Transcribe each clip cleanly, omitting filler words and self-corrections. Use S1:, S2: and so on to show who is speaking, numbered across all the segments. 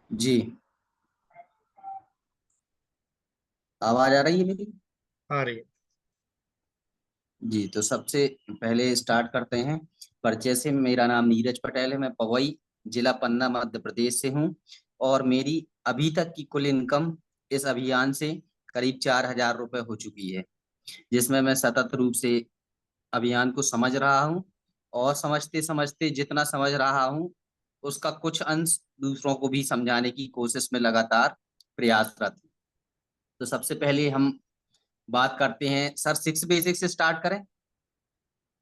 S1: जी। आवाज आ रही है मेरी?
S2: आ रही है।
S1: जी, तो सबसे पहले स्टार्ट करते हैं परिचय से। मेरा नाम नीरज पटेल है, मैं पवई जिला पन्ना मध्य प्रदेश से हूँ। और मेरी अभी तक की कुल इनकम इस अभियान से करीब 4,000 रुपये हो चुकी है, जिसमें मैं सतत रूप से अभियान को समझ रहा हूँ। और समझते समझते जितना समझ रहा हूँ, उसका कुछ अंश दूसरों को भी समझाने की कोशिश में लगातार प्रयासरत हूँ। तो सबसे पहले हम बात करते हैं सर, 6 बेसिक से स्टार्ट करें।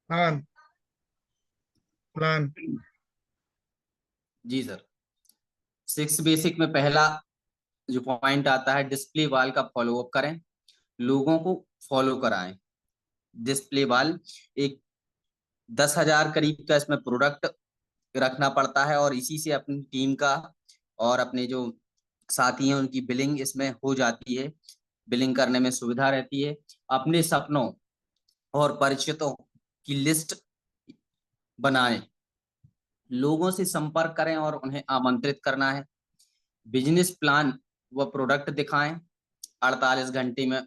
S2: प्लान। प्लान।
S1: जी सर। 6 बेसिक में पहला जो पॉइंट आता है, डिस्प्ले वॉल का फॉलोअप करें, लोगों को फॉलो कराएं। डिस्प्ले वॉल एक 10,000 करीब का इसमें प्रोडक्ट रखना पड़ता है, और इसी से अपनी टीम का और अपने जो साथी हैं उनकी बिलिंग इसमें हो जाती है। बिलिंग करने में सुविधा रहती है। अपने सपनों और परिचितों की लिस्ट बनाएं, लोगों से संपर्क करें और उन्हें आमंत्रित करना है। बिजनेस प्लान व प्रोडक्ट दिखाएं, 48 घंटे में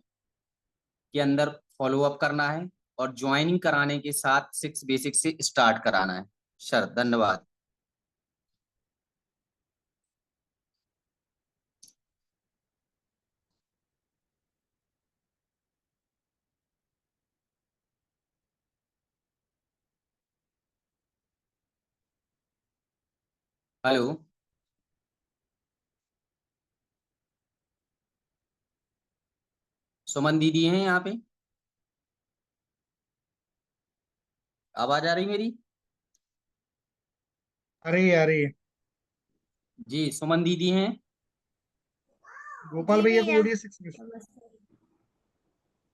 S1: के अंदर फॉलो अप करना है। और ज्वाइनिंग कराने के साथ 6 बेसिक से स्टार्ट कराना है। सर धन्यवाद। हेलो, सुमन दीदी हैं यहाँ पे? आवाज आ रही मेरी?
S2: आ रही है, आ रही है।
S1: जी, सुमन दीदी हैं?
S2: गोपाल
S3: जी
S2: भैया को
S3: भैया।
S2: बोलिए 6 में।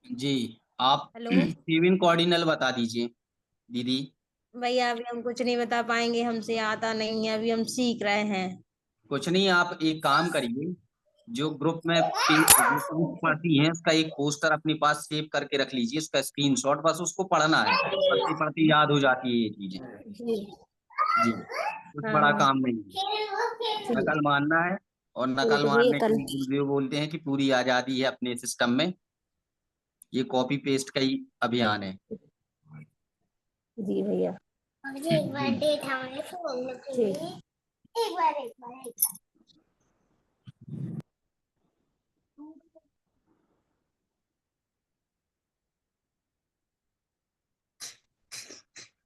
S1: जी। आप
S3: हेलो।
S1: केविन कॉर्डिनल बता दीजिए दीदी।
S3: भैया अभी हम कुछ नहीं बता पाएंगे, हमसे आता नहीं है, अभी हम सीख रहे हैं।
S1: कुछ नहीं, आप एक काम करिए, जो ग्रुप में जो पोस्ट पढ़ती हैं उसका एक पोस्टर अपने पास सेव करके रख लीजिए, उसका स्क्रीनशॉट, बस उसको पढ़ना है। पढ़ते पढ़ते याद हो जाती है ये चीजें।
S3: जी।
S1: जी, कुछ बड़ा
S3: हाँ।
S1: काम नहीं है।
S3: ठीक।
S1: नकल मारना है, और
S3: ठीक
S1: नकल
S3: है भैया
S1: मारने
S3: कल।
S1: के लिए बोलते हैं कि पूरी आजादी है अपने सिस्टम में। ये कॉपी पेस्ट का ही अभियान है।
S3: जी भैया। मुझे एक बार
S1: जी।
S3: दे था मैंने फोन में ठीक। एक बार।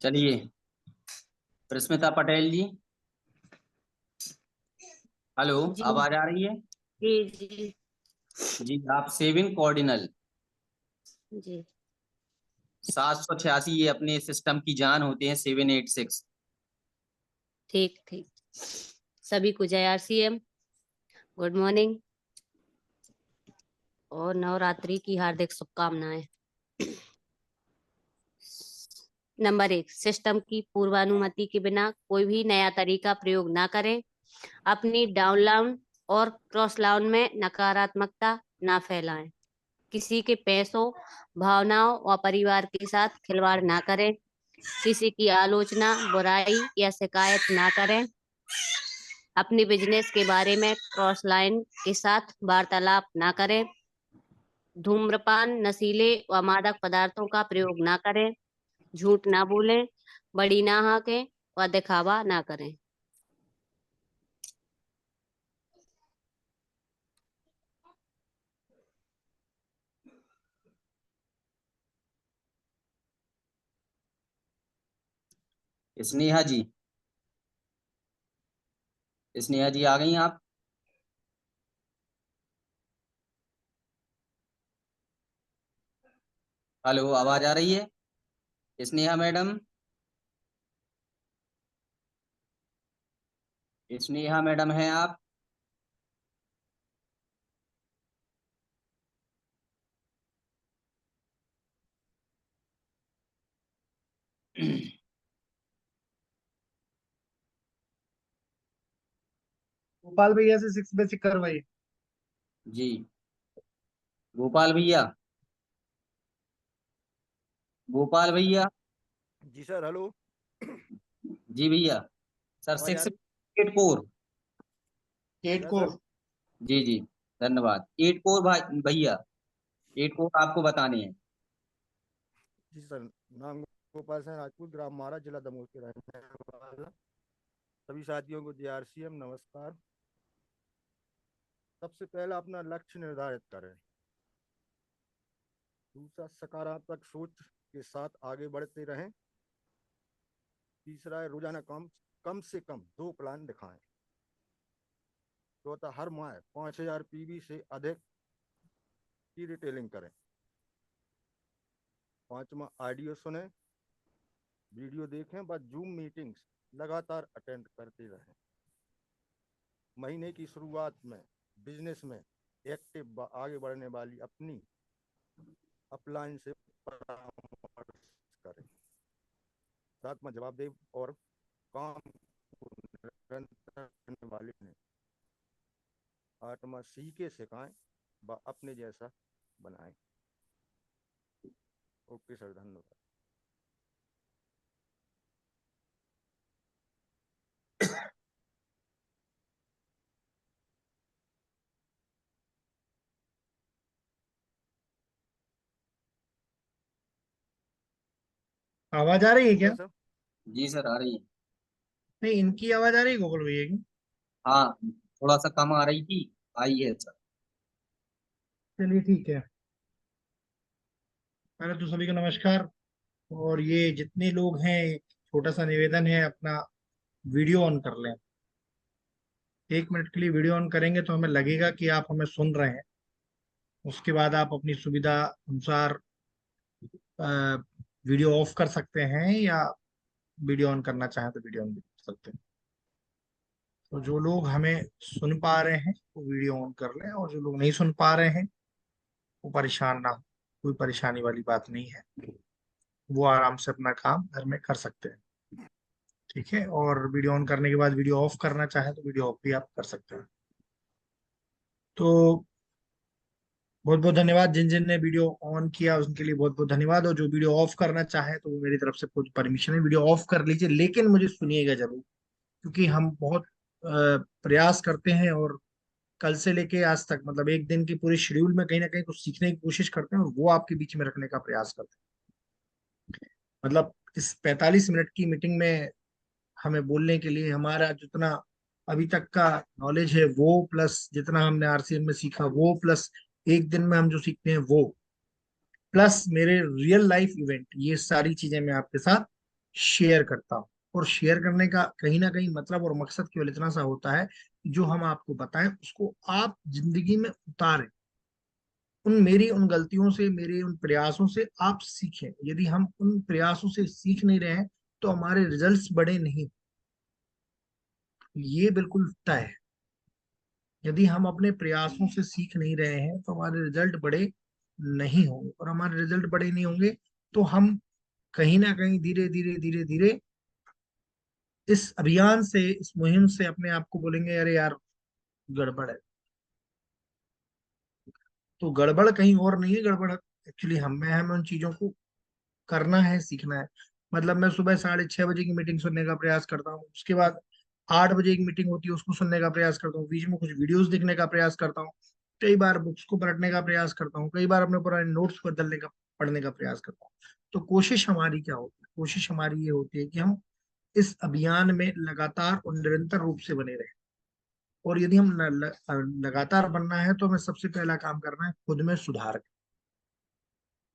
S1: चलिए, प्रस्मिता पटेल जी। हेलो,
S3: जी।
S1: आवाज आ रही है?
S3: जी जी।
S1: जी, आप सेविंग कॉर्डिनल
S3: जी।
S1: 786, ये अपने सिस्टम की जान होते हैं, 786।
S3: ठीक ठीक। सभी को जय आरसीएम। गुड मॉर्निंग और नवरात्रि की हार्दिक शुभकामनाएं। नंबर 1, सिस्टम की पूर्वानुमति के बिना कोई भी नया तरीका प्रयोग ना करें। अपनी डाउनलाइन और क्रॉस लाउन में नकारात्मकता ना फैलाएं। किसी के पैसों, भावनाओं और परिवार के साथ खिलवाड़ ना करें। किसी की आलोचना, बुराई या शिकायत ना करें। अपने बिजनेस के बारे में क्रॉस लाइन के साथ वार्तालाप ना करें। धूम्रपान, नशीले व मादक पदार्थों का प्रयोग ना करें। झूठ ना बोलें, बड़ी ना हाकें व दिखावा ना करें।
S1: स्नेहा जी, स्नेहा जी आ गई आप? हेलो, आवाज आ रही है स्नेहा मैडम? स्नेहा मैडम हैं आप?
S2: गोपाल भैया से 6 बेसिक करवाइए।
S1: जी, गोपाल भैया, गोपाल भैया।
S4: जी सर। हेलो।
S1: जी भैया। सर,
S4: आवाज आ
S1: सिक्स
S4: रही?
S1: फोर।
S2: एट
S4: क्या
S2: कोर।
S4: सर?
S1: जी जी, धन्यवाद। 8 कोर भाई भैया, 8 कोर आपको बताने हैं।
S4: जी सर, नाम गोपाल सिंह राजपूत, ग्राम मारा, जिला दमोह के रहने वाला। सभी साथियों को JRCM नमस्कार। सबसे पहला अपना लक्ष्य निर्धारित करें। दूसरा, सकारात्मक सोच के साथ आगे बढ़ते रहें। तीसरा है रोजाना कम से कम 2 प्लान दिखाएं। चौथा, हर माह 5000 PV से अधिक की रिटेलिंग करें। पांचवा, ऑडियो सुने, वीडियो देखें, बस जूम मीटिंग्स लगातार अटेंड करते रहें। महीने की शुरुआत में बिजनेस में एक्टिव आगे बढ़ने वाली अपनी अपलाइन से परामर्श करें। सातवां, जवाबदेह और काम को निरंतर करने वाले ने। आठवां, सीखे सिखाएं व अपने जैसा बनाएं। ओके सर, धन्यवाद।
S2: आवाज आ रही है
S4: हो
S2: क्या?
S4: गया सर?
S1: जी सर, आ रही है।
S2: नहीं, इनकी आवाज आ रही है गोकुल भैया की?
S1: हाँ, थोड़ा सा कम आ रही थी, आई है सर।
S2: चलिए ठीक है। पहले तो सभी को नमस्कार। और ये जितने लोग हैं, छोटा सा निवेदन है, अपना वीडियो ऑन कर लें। 1 मिनट के लिए वीडियो ऑन करेंगे तो हमें लगेगा कि आप हमें सुन रहे हैं। उसके बाद आप अपनी सुविधा अनुसार वीडियो ऑफ कर सकते हैं, या वीडियो ऑन करना चाहें तो वीडियो ऑन भी कर सकते हैं। तो जो लोग हमें सुन पा रहे हैं वो वीडियो ऑन कर लें, और जो लोग नहीं सुन पा रहे हैं वो परेशान ना हो। कोई परेशानी वाली बात नहीं है, वो आराम से अपना काम घर में कर सकते हैं। ठीक है। और वीडियो ऑन करने के बाद वीडियो ऑफ करना चाहे तो वीडियो ऑफ भी आप कर सकते हैं। तो बहुत बहुत धन्यवाद। जिन जिन ने वीडियो ऑन किया उनके लिए बहुत बहुत धन्यवाद। और जो वीडियो ऑफ करना चाहे तो वो मेरी तरफ से पूरी परमिशन है, वीडियो ऑफ कर लीजिए, लेकिन मुझे सुनिएगा जरूर, क्योंकि हम बहुत प्रयास करते हैं, और कल से लेके आज तक, मतलब एक दिन की पूरी शेड्यूल में कहीं ना कहीं कुछ सीखने की कोशिश करते हैं, और वो आपके बीच में रखने का प्रयास करते हैं। मतलब इस 45 मिनट की मीटिंग में हमें बोलने के लिए हमारा जितना अभी तक का नॉलेज है वो, प्लस जितना हमने RCM में सीखा वो, प्लस एक दिन में हम जो सीखते हैं वो, प्लस मेरे रियल लाइफ इवेंट, ये सारी चीजें मैं आपके साथ शेयर करता हूँ। और शेयर करने का कहीं ना कहीं मतलब और मकसद केवल इतना सा होता है, जो हम आपको बताएं उसको आप जिंदगी में उतारें। मेरी उन गलतियों से, मेरे उन प्रयासों से आप सीखें। यदि हम उन प्रयासों से सीख नहीं रहे हैं तो हमारे रिजल्ट्स बड़े नहीं। ये बिल्कुल तय है। यदि हम अपने प्रयासों से सीख नहीं रहे हैं तो हमारे रिजल्ट बड़े नहीं होंगे, और हमारे रिजल्ट बड़े नहीं होंगे तो हम कहीं ना कहीं धीरे धीरे धीरे धीरे इस अभियान से, इस मुहिम से अपने आप को बोलेंगे अरे यार गड़बड़ है। तो गड़बड़ कहीं और नहीं है, गड़बड़ एक्चुअली हमें उन चीजों को करना है, सीखना है। मतलब मैं सुबह 6:30 बजे की मीटिंग सुनने का प्रयास करता हूँ, उसके बाद 8 बजे एक मीटिंग होती है उसको सुनने का प्रयास करता हूँ, बीच में कुछ वीडियोस देखने का प्रयास करता हूँ, कई बार बुक्स को पलटने का प्रयास करता हूँ, कई बार अपने पुराने नोट्स बदलने का, पढ़ने का प्रयास करता हूँ। तो कोशिश हमारी क्या होती है? कोशिश हमारी ये होती है कि हम इस अभियान में लगातार और निरंतर रूप से बने रहें। और यदि हम लगातार बनना है तो हमें सबसे पहला काम करना है खुद में सुधार।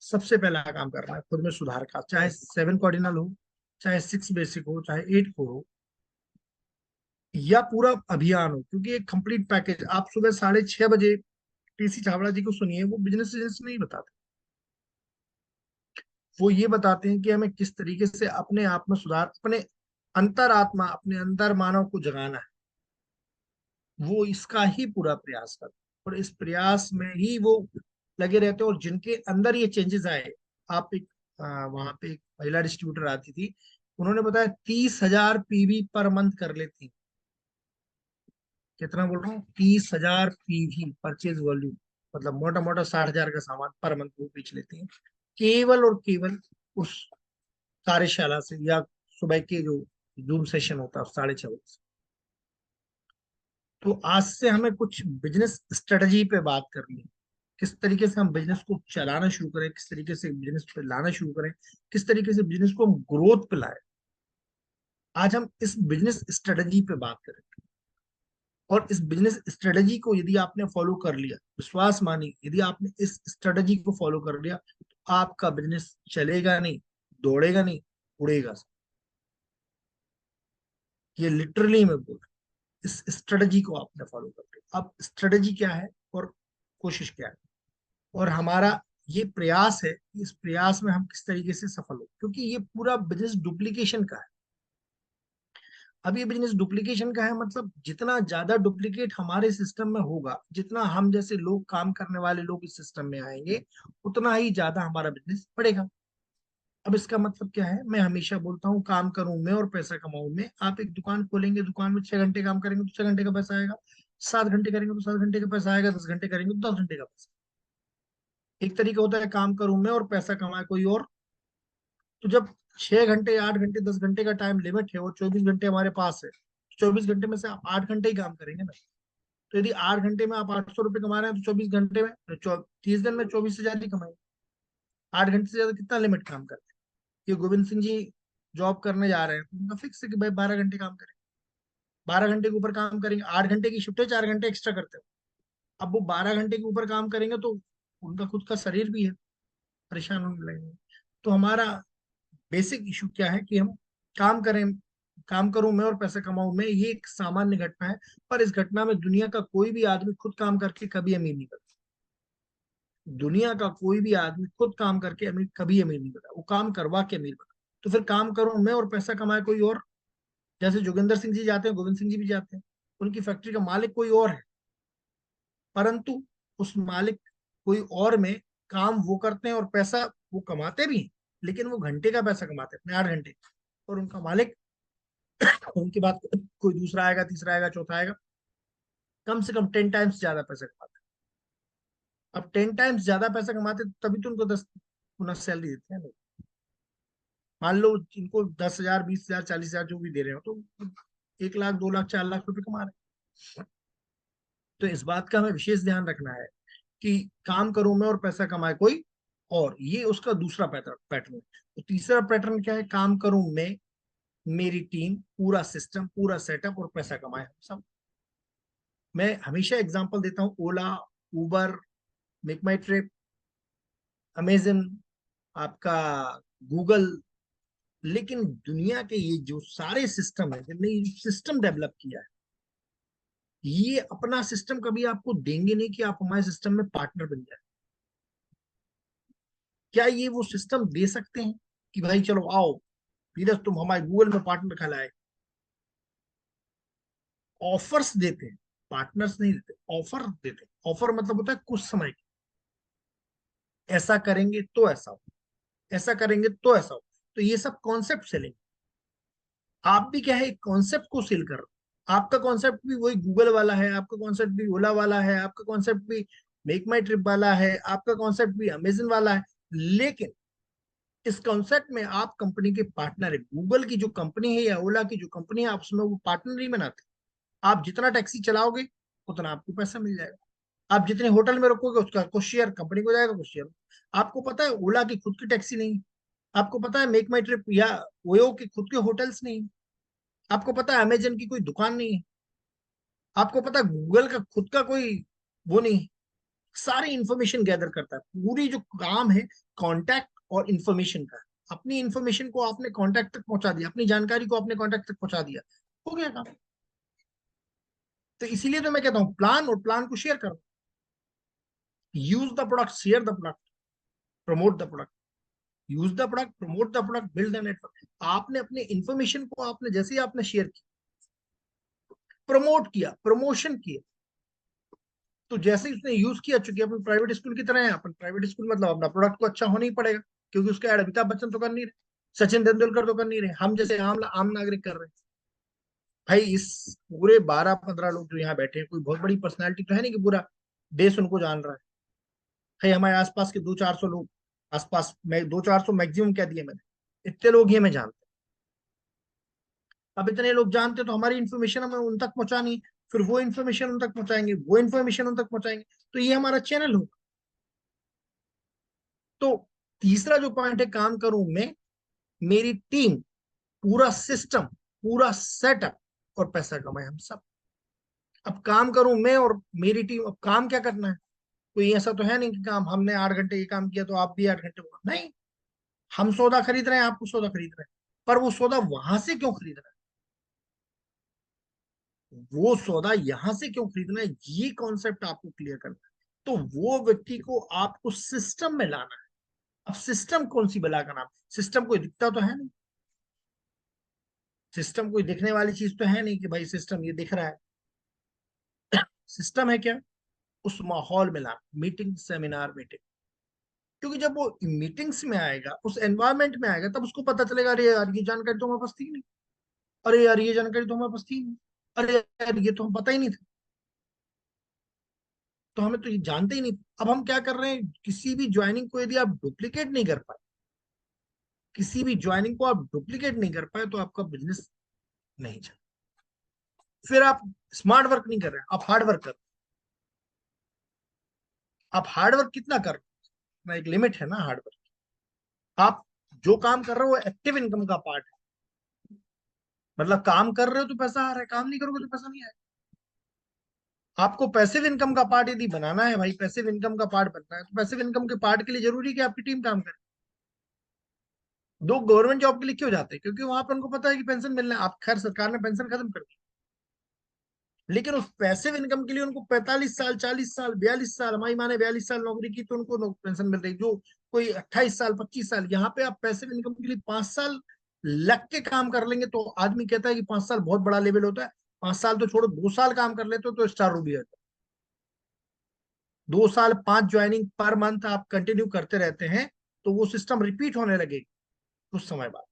S2: सबसे पहला काम करना है खुद में सुधार का, चाहे 7 कार्डिनल हो, चाहे 6 बेसिक हो, चाहे 8 कोर हो, या पूरा अभियान हो। क्योंकि एक कंप्लीट पैकेज, आप सुबह 6:30 बजे TC छाबड़ा जी को सुनिए, वो बिजनेस नहीं बताते। वो ये बताते हैं कि हमें किस तरीके से अपने आप में सुधार, अपने अंतरात्मा, अपने अंतर मानव को जगाना है। वो इसका ही पूरा प्रयास करते हैं, और इस प्रयास में ही वो लगे रहते हैं। और जिनके अंदर ये चेंजेस आए, आप एक वहां पे एक महिला डिस्ट्रीब्यूटर आती थी, उन्होंने बताया 30,000 PV पर मंथ कर लेती। कितना बोल रहा हूँ? 30,000 PV परचेज वॉल्यूम, मतलब मोटा मोटा 60,000 का सामान पर मंथ वो बेच लेती हैं, केवल और केवल उस कार्यशाला से, या सुबह के जो जूम सेशन होता है 6:30 बजे से। तो आज से हमें कुछ बिजनेस स्ट्रेटजी पे बात करनी है, किस तरीके से हम बिजनेस को चलाना शुरू करें, किस तरीके से बिजनेस पे लाना शुरू करें, किस तरीके से बिजनेस को हम ग्रोथ पे लाए। आज हम इस बिजनेस स्ट्रेटजी पे बात करेंगे। और इस बिजनेस स्ट्रेटजी को यदि आपने फॉलो कर लिया, विश्वास मानिए, यदि आपने इस स्ट्रेटजी को फॉलो कर लिया तो आपका बिजनेस चलेगा नहीं, दौड़ेगा नहीं, उड़ेगा। ये लिटरली मैं बोल रहा हूँ, इस स्ट्रेटजी को आपने फॉलो कर लिया। अब स्ट्रेटजी क्या है और कोशिश क्या है, और हमारा ये प्रयास है, इस प्रयास में हम किस तरीके से सफल हो, क्योंकि ये पूरा बिजनेस डुप्लीकेशन का है। अब ये बिजनेस डुप्लीकेशन का है, मतलब जितना ज्यादा डुप्लीकेट हमारे सिस्टम में होगा, जितना हम जैसे लोग, काम करने वाले लोग इस सिस्टम में आएंगे, उतना ही ज्यादा हमारा बिजनेस बढ़ेगा। अब इसका मतलब क्या है, मैं हमेशा बोलता हूँ काम करूं मैं और पैसा कमाऊं मैं। आप एक दुकान खोलेंगे, दुकान में 6 घंटे काम करेंगे तो 6 घंटे का पैसा आएगा, 7 घंटे करेंगे तो 7 घंटे का पैसा आएगा, 10 घंटे करेंगे तो 10 घंटे का पैसा। एक तरीका होता है काम करूं मैं और पैसा कमाए कोई और। तो जब 6 घंटे, 8 घंटे, 10 घंटे का टाइम लिमिट है और 24 घंटे हमारे पास है, 24 घंटे में से आप 8 घंटे ही काम करेंगे ना। तो यदि 8 घंटे में आप 800 रुपये कमा रहे हैं तो 24 घंटे में, 30 दिन में 24 से ज्यादा ही कमाएंगे। 8 घंटे से ज्यादा कितना लिमिट काम करते हैं। ये गोविंद सिंह जी जॉब करने जा रहे हैं तो उनका फिक्स है कि भाई 12 घंटे काम करें, 12 घंटे के ऊपर काम करेंगे, 8 घंटे की शिफ्ट है, 4 घंटे एक्स्ट्रा करते हो। अब वो 12 घंटे के ऊपर काम करेंगे तो उनका खुद का शरीर भी है, परेशान होने लगेंगे। तो हमारा बेसिक इशू क्या है कि हम काम करें, काम करूं मैं और पैसा कमाऊं मैं, ये एक सामान्य घटना है। पर इस घटना में दुनिया का कोई भी आदमी खुद काम करके कभी अमीर नहीं बनता। दुनिया का कोई भी आदमी खुद काम करके अमीर, कभी अमीर नहीं बना, वो काम करवा के अमीर बना। तो फिर काम करूं मैं और पैसा कमाए कोई और। जैसे जोगिंदर सिंह जी जाते हैं, गोविंद सिंह जी भी जाते हैं, उनकी फैक्ट्री का मालिक कोई और है, परंतु उस मालिक कोई और में काम वो करते हैं और पैसा वो कमाते भी हैं, लेकिन वो घंटे का पैसा कमाते हैं अपने, 8 घंटे। और उनका मालिक उनके बाद कोई दूसरा आएगा, तीसरा आएगा, चौथा आएगा, कम से कम 10 टाइम्स ज्यादा पैसा कमाते हैं। अब 10 टाइम्स ज्यादा पैसा कमाते तभी तो उनको 10 गुना सैलरी देते हैं लोग। मान लो इनको 10,000, 20,000, 40,000 जो भी दे रहे हो, तो 1 लाख, 2 लाख, 4 लाख रुपए कमा रहे हैं। तो इस बात का हमें विशेष ध्यान रखना है कि काम करूं मैं और पैसा कमाए कोई और, ये उसका दूसरा पैटर्न है। तो तीसरा पैटर्न क्या है, काम करूं मैं, मेरी टीम, पूरा सिस्टम, पूरा सेटअप, और पैसा कमाए सब। मैं हमेशा एग्जांपल देता हूँ, ओला, उबर, मेक माई ट्रिप, अमेजन, आपका गूगल। लेकिन दुनिया के ये जो सारे सिस्टम है, जिनने ये सिस्टम डेवलप किया है, ये अपना सिस्टम कभी आपको देंगे नहीं कि आप हमारे सिस्टम में पार्टनर बन जाए। क्या ये वो सिस्टम दे सकते हैं कि भाई चलो आओ धीरज तुम हमारे गूगल में पार्टनर कहलाए? ऑफर्स देते हैं, पार्टनर्स नहीं देते, ऑफर देते हैं। ऑफर मतलब होता है कुछ समय के, ऐसा करेंगे तो ऐसा हो, ऐसा करेंगे तो ऐसा हो। तो ये सब कॉन्सेप्ट सेलिंग। आप भी क्या है, एक कॉन्सेप्ट को सेल कर रहे हो। आपका कॉन्सेप्ट भी वही गूगल वाला है, आपका कॉन्सेप्ट भी ओला वाला है, आपका कॉन्सेप्ट भी मेक माई ट्रिप वाला है, आपका कॉन्सेप्ट भी अमेजन वाला है। लेकिन इस कॉन्सेप्ट में आप कंपनी के पार्टनर है। गूगल की जो कंपनी है या ओला की जो कंपनी है, आप उसमें वो पार्टनर नहीं बनाते। आप जितना टैक्सी चलाओगे उतना आपको पैसा मिल जाएगा। आप जितने होटल में रुकोगे उसका कुछ शेयर कंपनी को जाएगा, कुछ शेयर। आपको पता है ओला की खुद की टैक्सी नहीं, आपको पता है मेक माई ट्रिप या ओयो के खुद के होटल्स नहीं, आपको पता है अमेजन की कोई दुकान नहीं है, आपको पता है गूगल का खुद का कोई वो नहीं। सारी इंफॉर्मेशन गैदर करता है। पूरी जो काम है कॉन्टैक्ट और इंफॉर्मेशन का है। अपनी इंफॉर्मेशन को आपने कॉन्टैक्ट तक पहुंचा दिया, अपनी जानकारी को आपने कॉन्टैक्ट तक पहुंचा दिया, हो गया काम। तो इसीलिए तो मैं कहता हूं प्लान, और प्लान को शेयर करो। Use the product, share the product, promote the product. Use the product, promote the product, build the network. आपने अपने इंफॉर्मेशन को, आपने जैसे ही आपने शेयर किया, प्रमोट किया, प्रमोशन किया, तो जैसे ही उसने यूज किया, चूंकि अपने प्राइवेट स्कूल की तरह है, अपन प्राइवेट स्कूल मतलब अपना प्रोडक्ट को अच्छा होना ही पड़ेगा, क्योंकि उसका ऐड अमिताभ बच्चन तो कर नहीं रहे, सचिन तेंदुलकर तो कर नहीं रहे, हम जैसे आम नागरिक कर रहे हैं। भाई इस पूरे 12-15 लोग जो यहाँ बैठे हैं, कोई बहुत बड़ी पर्सनैलिटी तो है नहीं कि पूरा देश उनको जान रहा है। भाई हमारे आसपास के 200-400 लोग, आसपास मैं 200-400 मैक्सिमम कह दिए मैंने, इतने लोग ही हमें जानते हैं। अब इतने लोग जानते तो हमारी इन्फॉर्मेशन हमें उन तक पहुंचानी, फिर वो इन्फॉर्मेशन उन तक पहुंचाएंगे, वो इन्फॉर्मेशन उन तक पहुंचाएंगे, तो ये हमारा चैनल होगा। तो तीसरा जो पॉइंट है, काम करूं मैं, मेरी टीम, पूरा सिस्टम, पूरा सेटअप, और पैसा कमाए हम सब। अब काम करूं मैं और मेरी टीम, अब काम क्या करना है? कोई ऐसा तो है नहीं कि काम हमने 8 घंटे ये काम किया तो आप भी 8 घंटे हुआ, नहीं। हम सौदा खरीद रहे हैं, आपको सौदा खरीद रहे हैं, पर वो सौदा वहां से क्यों खरीद रहा है, वो सौदा यहां से क्यों खरीदना है, ये कॉन्सेप्ट आपको क्लियर करना है। तो वो व्यक्ति को आपको सिस्टम में लाना है। अब सिस्टम कौन सी बला का नाम? सिस्टम कोई दिखता तो है नहीं, सिस्टम कोई दिखने वाली चीज तो है नहीं कि भाई सिस्टम ये दिख रहा है। सिस्टम है क्या? उस माहौल में लाना, मीटिंग, सेमिनार, मीटिंग। क्योंकि जब वो मीटिंग्स में आएगा, उस एनवायरमेंट में आएगा, तब उसको पता चलेगा, अरे यार ये जानकारी तो हमारे पास थी नहीं, अरे यार ये जानकारी तो हमारे पास थी नहीं, अरे यार ये तो हम पता ही नहीं था, तो हमें तो ये जानते ही नहीं। अब हम क्या कर रहे हैं, किसी भी ज्वाइनिंग को यदि आप डुप्लीकेट नहीं कर पाए, किसी भी ज्वाइनिंग को आप डुप्लीकेट नहीं कर पाए, तो आपका बिजनेस नहीं चल। फिर आप स्मार्ट वर्क नहीं कर रहे हैं, आप हार्ड वर्क कर रहे हैं। आप हार्ड वर्क कितना कर रहे हैं, एक लिमिट है ना हार्ड वर्क। आप जो काम कर रहे हो वो एक्टिव इनकम का पार्ट है, मतलब काम कर रहे हो तो पैसा आ रहा है, काम नहीं करोगे तो पैसा नहीं आएगा। आपको पैसिव इनकम का पार्ट यदि बनाना है भाई, पैसिव इनकम का पार्ट बनना है, तो पैसिव इनकम के पार्ट के लिए जरूरी है कि आपकी टीम काम करे। दो गवर्नमेंट जॉब के लिए क्यों जाते हैं? क्योंकि वहां पर उनको पता है कि पेंशन मिलना है। आप, खैर सरकार ने पेंशन खत्म कर दी, लेकिन उस पैसिव इनकम के लिए उनको 45 साल, 40 साल, 42 साल, हमारी माने 42 साल नौकरी की तो उनको पेंशन मिल रही। जो कोई 28 साल, 25 साल, यहाँ पे आप पैसिव इनकम के लिए 5 साल लग के काम कर लेंगे तो आदमी कहता है कि 5 साल बहुत बड़ा लेवल होता है। 5 साल तो छोड़ो, 2 साल काम कर लेते हो तो स्टार रूबी है। 2 साल 5 ज्वाइनिंग पर मंथ आप कंटिन्यू करते रहते हैं, तो वो सिस्टम रिपीट होने लगेगी कुछ समय बाद।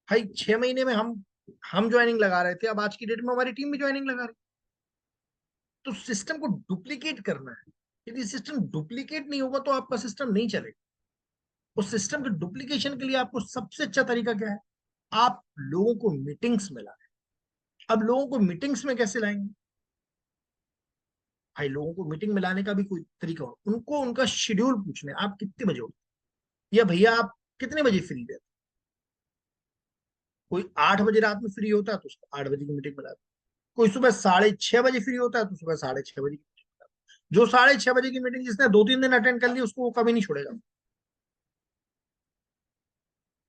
S2: भाई 6 महीने में हम ज्वाइनिंग लगा रहे थे, अब आज की डेट में हमारी टीम भी ज्वाइनिंग लगा रही। तो सिस्टम को डुप्लीकेट करना है। यदि सिस्टम डुप्लीकेट नहीं होगा तो आपका सिस्टम नहीं चलेगा। उस सिस्टम के डुप्लीकेशन के लिए आपको सबसे अच्छा तरीका क्या है? आप लोगों को मीटिंग्स में लाए। अब लोगों को मीटिंग्स में कैसे लाएंगे? भाई लोगों को मीटिंग में लाने का भी कोई तरीका हो, उनको उनका शेड्यूल पूछने, आप कितने बजे हो, या भैया आप कितने बजे फ्री रहते? कोई 8 बजे रात में फ्री होता है तो उसको 8 बजे की मीटिंग बुलाते। कोई सुबह 6:30 बजे फ्री होता है तो सुबह 6:30 बजे की मीटिंग बुलाते। जो 6:30 बजे की मीटिंग जिसने 2-3 दिन अटेंड कर ली उसको वो कभी नहीं छोड़ेगा।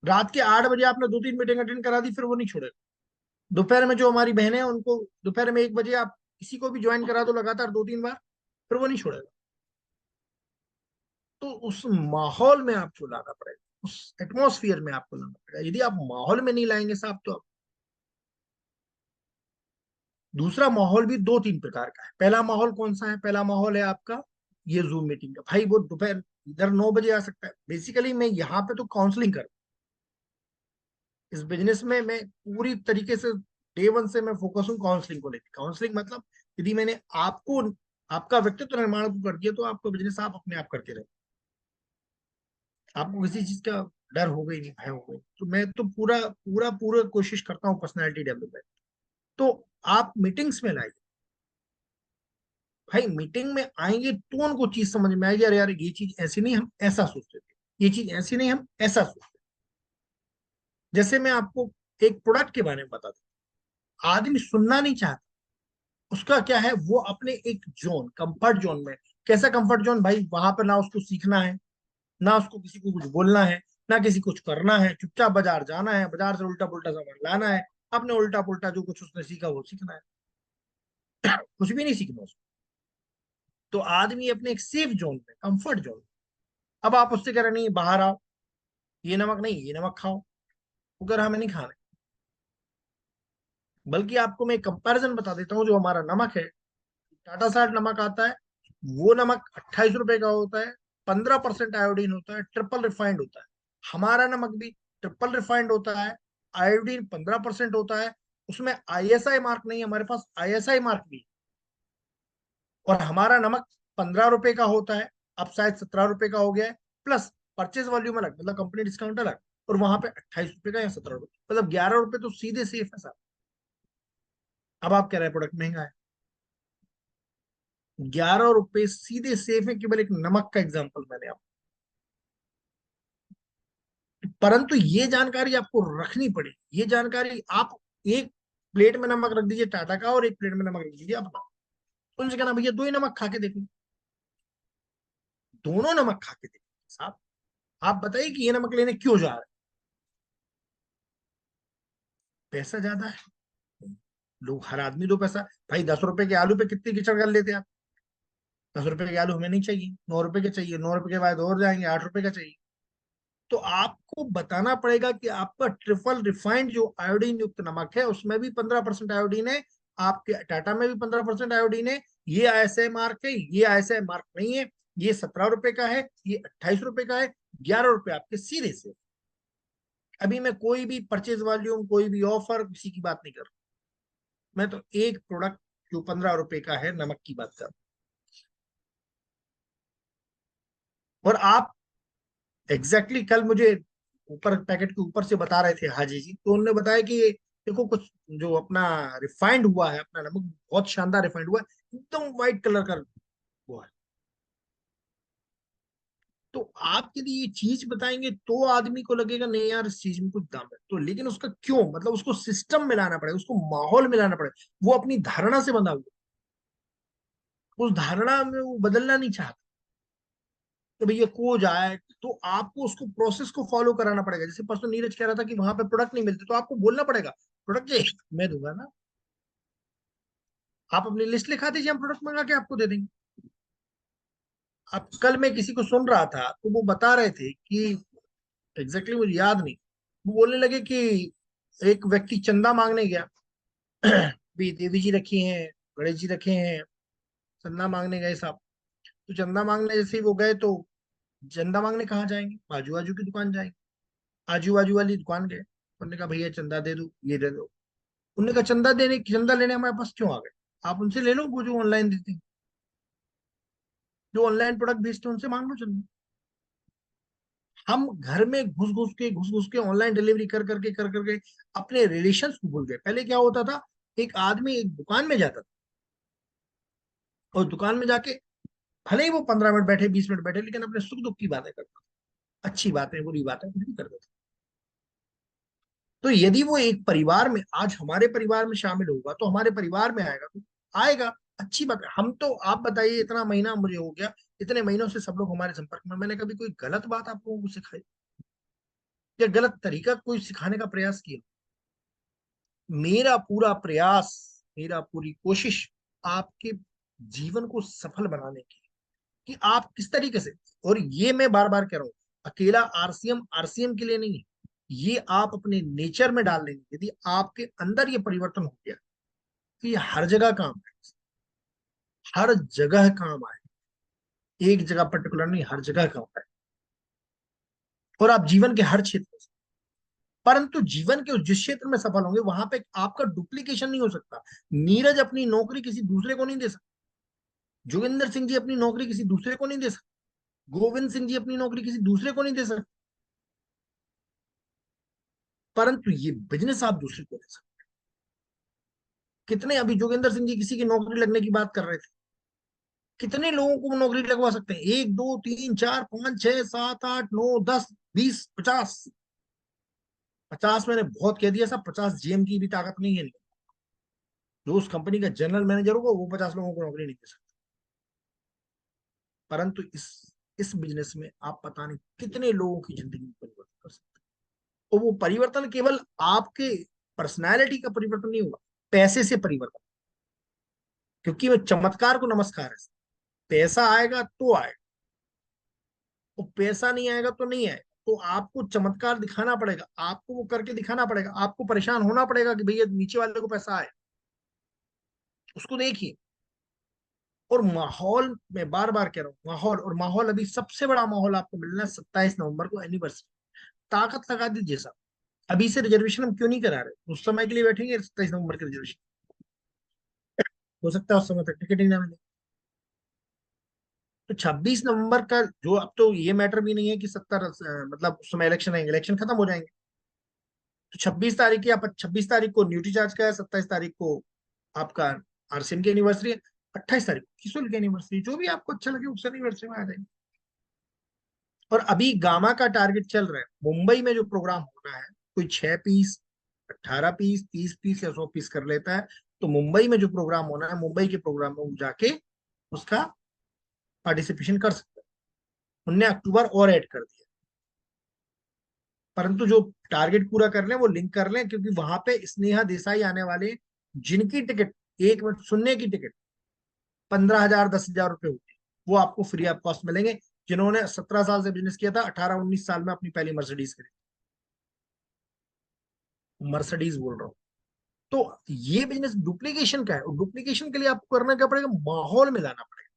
S2: रात के 8 बजे आपने 2-3 मीटिंग अटेंड करा दी, फिर वो नहीं छोड़ेगा। दोपहर में जो हमारी बहनें हैं उनको दोपहर में 1 बजे आप किसी को भी ज्वाइन करा दो लगातार 2-3 बार, फिर वो नहीं छोड़ेगा। तो उस माहौल में आपको लाना पड़ेगा, उस एटमोसफियर में आपको लाना पड़ेगा। यदि आप माहौल में नहीं लाएंगे साहब, तो आप। दूसरा माहौल भी 2-3 प्रकार का है। पहला माहौल कौन सा है? पहला माहौल है आपका ये जूम मीटिंग का। भाई वो दोपहर इधर 9 बजे आ सकता है। बेसिकली मैं यहाँ पे तो काउंसलिंग कर, इस बिजनेस में मैं पूरी तरीके से डे 1 से मैं फोकस हूँ काउंसलिंग को लेकर। काउंसलिंग मतलब यदि मैंने आपको, आपका व्यक्तित्व निर्माण को कर दिया तो आपका बिजनेस आप अपने आप करते रहे, आपको किसी चीज का डर हो गई नहीं, भय हो गई। तो मैं तो पूरा पूरा पूरा कोशिश करता हूँ पर्सनैलिटी डेवलपमेंट। तो आप मीटिंग्स में लाइए। भाई मीटिंग में आएंगे तो उनको चीज समझ में आएगी, अरे यार ये चीज ऐसी नहीं, हम ऐसा सोचते थे, ये चीज ऐसी नहीं, हम ऐसा सोचते थे। जैसे मैं आपको एक प्रोडक्ट के बारे में बता दूं, आदमी सुनना नहीं चाहता। उसका क्या है, वो अपने एक जोन, कंफर्ट जोन में। कैसा कंफर्ट जोन? भाई वहां पर ना उसको सीखना है, ना उसको किसी को कुछ बोलना है, ना किसी कुछ करना है। चुपचाप बाजार जाना है, बाजार से उल्टा पुल्टा सामान लाना है, अपने उल्टा पुल्टा जो कुछ उसने सीखा वो सीखना है। कुछ भी नहीं सीखना उसको। तो आदमी अपने एक सेफ जोन में, कंफर्ट जोन। अब आप उससे कह रहे नहीं बाहर आओ, ये नमक नहीं, ये नमक खाओ, वो कह रहा हमें नहीं खाना। बल्कि आपको मैं कंपैरिजन बता देता हूँ। जो हमारा नमक है, टाटा साल्ट नमक आता है, वो नमक 28 रुपए का होता है। 15% आयोडीन होता है, ट्रिपल रिफाइंड होता है। हमारा नमक भी ट्रिपल रिफाइंड होता है, आयोडीन 15% होता है। उसमें आईएसआई मार्क नहीं है, हमारे पास आईएसआई मार्क भी है। और हमारा नमक 15 रुपए का होता है, अब शायद 17 रुपए का हो गया है, प्लस परचेज वॉल्यूम अलग, मतलब कंपनी डिस्काउंट अलग। और वहां पे 28 रुपए का या 17 रुपए, मतलब 11 रुपए तो सीधे सेफ है साहब। अब आप कह रहे हैं प्रोडक्ट महंगा है। 11 रुपए सीधे सेफ है, केवल एक नमक का एग्जांपल मैंने आपको, परंतु ये जानकारी आपको रखनी पड़ेगी। ये जानकारी आप एक प्लेट में नमक रख दीजिए टाटा का और एक प्लेट में नमक रख दीजिए अपना, उनसे कहना भैया दो ही नमक खा के देखो, दोनों नमक खा के देखो साहब, आप बताइए कि ये नमक लेने क्यों जा रहे हैं? पैसा ज्यादा है, लोग हर आदमी दो पैसा। भाई 10 रुपए के आलू पे कितनी कीचड़ कर लेते हैं आप? 10 रुपए के आलू हमें नहीं चाहिए, 9 रुपए के चाहिए, 9 रुपए के बाद और जाएंगे 8 रुपए का चाहिए। तो आपको बताना पड़ेगा कि आपका ट्रिपल रिफाइंड जो आयोडीन युक्त नमक है उसमें भी 15% आयोडीन है, आपके टाटा में भी 15% आयोडीन है। ये आईएसआई मार्क है, ये आईएसआई मार्क नहीं है। ये 17 रुपए का है, ये 28 रुपए का है, 11 रुपए आपके सीधे से। अभी मैं कोई भी परचेज वॉल्यूम, कोई भी ऑफर, किसी की बात नहीं कर रहा, मैं तो एक प्रोडक्ट जो 15 रुपए का है नमक की बात कर रहा हूं। और आप एग्जैक्टली कल मुझे ऊपर पैकेट के ऊपर से बता रहे थे हाजी जी, तो उन्होंने बताया कि देखो कुछ जो अपना रिफाइंड हुआ है, अपना नमक बहुत शानदार रिफाइंड हुआ है, एकदम व्हाइट कलर का हुआ है। तो आप यदि ये चीज बताएंगे तो आदमी को लगेगा नहीं यार इस चीज में कुछ दाम है, तो लेकिन उसका क्यों, मतलब उसको सिस्टम में लाना पड़ेगा, उसको माहौल में लाना पड़ेगा। वो अपनी धारणा से बंधा हुआ, उस धारणा में वो बदलना नहीं चाहता तो भैया को जाए, तो आपको उसको प्रोसेस को फॉलो कराना पड़ेगा। जैसे परसों नीरज कह रहा था कि वहां पे प्रोडक्ट नहीं मिलते, तो आपको बोलना पड़ेगा प्रोडक्ट मैं दूंगा ना, आप अपनी लिस्ट लिखा दीजिए, हम प्रोडक्ट मंगा के आपको दे देंगे। अब कल मैं किसी को सुन रहा था तो वो बता रहे थे कि एग्जैक्टली मुझे याद नहीं, वो बोलने लगे कि एक व्यक्ति चंदा मांगने गया भी देवी जी रखी हैं, गणेश जी रखे हैं, चंदा मांगने गए साहब। तो चंदा मांगने जैसे ही वो गए तो चंदा मांगने कहाँ जाएंगे, आजू बाजू की दुकान जाएंगे, आजू बाजू वाली दुकान गए, उन्होंने कहा भैया चंदा दे दो, ये दे दो। उन्होंने कहा चंदा लेने हमारे पास क्यों आ गए, आप उनसे ले लो, वो जो ऑनलाइन देते हैं, जो ऑनलाइन प्रोडक्ट बेचते हैं उनसे मांग लो चंदा। हम घर में घुस घुस के ऑनलाइन डिलीवरी कर करके अपने रिलेशंस को भूल गए। पहले क्या होता था, एक आदमी एक दुकान में जाता था और दुकान में जाके भले ही वो 15 मिनट बैठे, 20 मिनट बैठे, लेकिन अपने सुख दुख की बातें करता था, अच्छी बातें बुरी बातें कुछ भी करता था। तो यदि वो एक परिवार में, आज हमारे परिवार में शामिल होगा तो हमारे परिवार में आएगा तो आएगा, अच्छी बात है। हम तो आप बताइए इतना महीना मुझे हो गया, इतने महीनों से सब लोग हमारे संपर्क में, मैंने कभी कोई गलत बात आप लोगों को सिखाई या गलत तरीका कोई सिखाने का प्रयास किया? मेरा पूरा प्रयास, मेरा पूरी कोशिश आपके जीवन को सफल बनाने की, कि आप किस तरीके से, और ये मैं बार बार कह रहा हूं, अकेला आरसीएम आरसीएम के लिए नहीं है, ये आप अपने नेचर में डाल लेंगे। यदि आपके अंदर ये परिवर्तन हो गया तो ये हर जगह काम है, हर जगह काम आए, एक जगह पर्टिकुलर नहीं, हर जगह काम आए, और आप जीवन के हर क्षेत्र में, परंतु जीवन के जिस क्षेत्र में सफल होंगे वहां पे आपका डुप्लीकेशन नहीं हो सकता। नीरज अपनी नौकरी किसी दूसरे को नहीं दे सकता, जोगिंदर सिंह जी अपनी नौकरी किसी दूसरे को नहीं दे सकते, गोविंद सिंह जी अपनी नौकरी किसी दूसरे को नहीं दे सकते, परंतु ये बिजनेस आप दूसरे को दे सकते। कितने अभी जोगिंदर सिंह जी किसी की नौकरी लगने की बात कर रहे थे, कितने लोगों को नौकरी लगवा सकते हैं? 1 2 3 4 5 6 7 8 9 10 20 50। 50 मैंने बहुत कह दिया साहब, 50 जीएम की भी ताकत नहीं है। जो उस कंपनी का जनरल मैनेजर होगा वो 50 लोगों को नौकरी नहीं दे सकता, परंतु इस बिजनेस में आप पता नहीं कितने लोगों की जिंदगी में परिवर्तन कर सकते हैं। और वो परिवर्तन केवल आपके पर्सनैलिटी का परिवर्तन नहीं होगा, पैसे से परिवर्तन, क्योंकि वो चमत्कार को नमस्कार है। पैसा आएगा तो आएगा, वो पैसा नहीं आएगा तो नहीं आएगा। तो आपको चमत्कार दिखाना पड़ेगा, आपको वो करके दिखाना पड़ेगा, आपको परेशान होना पड़ेगा कि भैया नीचे वाले को पैसा आए, उसको देखिए। और माहौल, मैं बार बार कह रहा हूँ माहौल, और माहौल अभी सबसे बड़ा माहौल आपको मिलना है 27 नवंबर को एनिवर्सरी। ताकत लगा दीजिए साहब, अभी से रिजर्वेशन हम क्यों नहीं करा रहे? उस समय के लिए बैठेंगे 27 नवंबर के रिजर्वेशन, हो सकता है उस समय तक टिकट ही ना मिले। तो 26 नवंबर का जो, अब तो ये मैटर भी नहीं है कि 70 मतलब उस समय इलेक्शन है, इलेक्शन खत्म हो जाएंगे। तो 26 तारीख या 26 तारीख को ड्यूटी चार्ज का है, 27 तारीख को आपका आरसीएम की एनिवर्सरी है, 28 तारीख किशोर की एनिवर्सरी, जो भी आपको अच्छा लगे उस एनिवर्सरी में आ जाएंगे। और अभी गामा का टारगेट चल रहा है, मुंबई में जो प्रोग्राम होना है, कोई 6 पीस, 18 पीस, 30 पीस या 100 पीस कर लेता है, तो मुंबई में जो प्रोग्राम होना है, मुंबई के प्रोग्राम में जाके उसका पार्टिसिपेशन कर सकते हैं। उनने अक्टूबर और ऐड कर दिया, परंतु जो टारगेट पूरा कर लें वो लिंक कर लें, क्योंकि वहां पे स्नेहा देसाई आने वाले, जिनकी टिकट 1 मिनट सुनने की टिकट 15,000 10,000 रुपए होती है, वो आपको फ्री ऑफ कॉस्ट मिलेंगे। जिन्होंने 17 साल से बिजनेस किया था, 18 19 साल में अपनी पहली मर्सिडीज खरीदी, मर्सिडीज बोल रहा हूँ। तो ये बिजनेस डुप्लीकेशन का है, और डुप्लीकेशन के लिए आपको करना क्या पड़ेगा, माहौल में लाना पड़ेगा।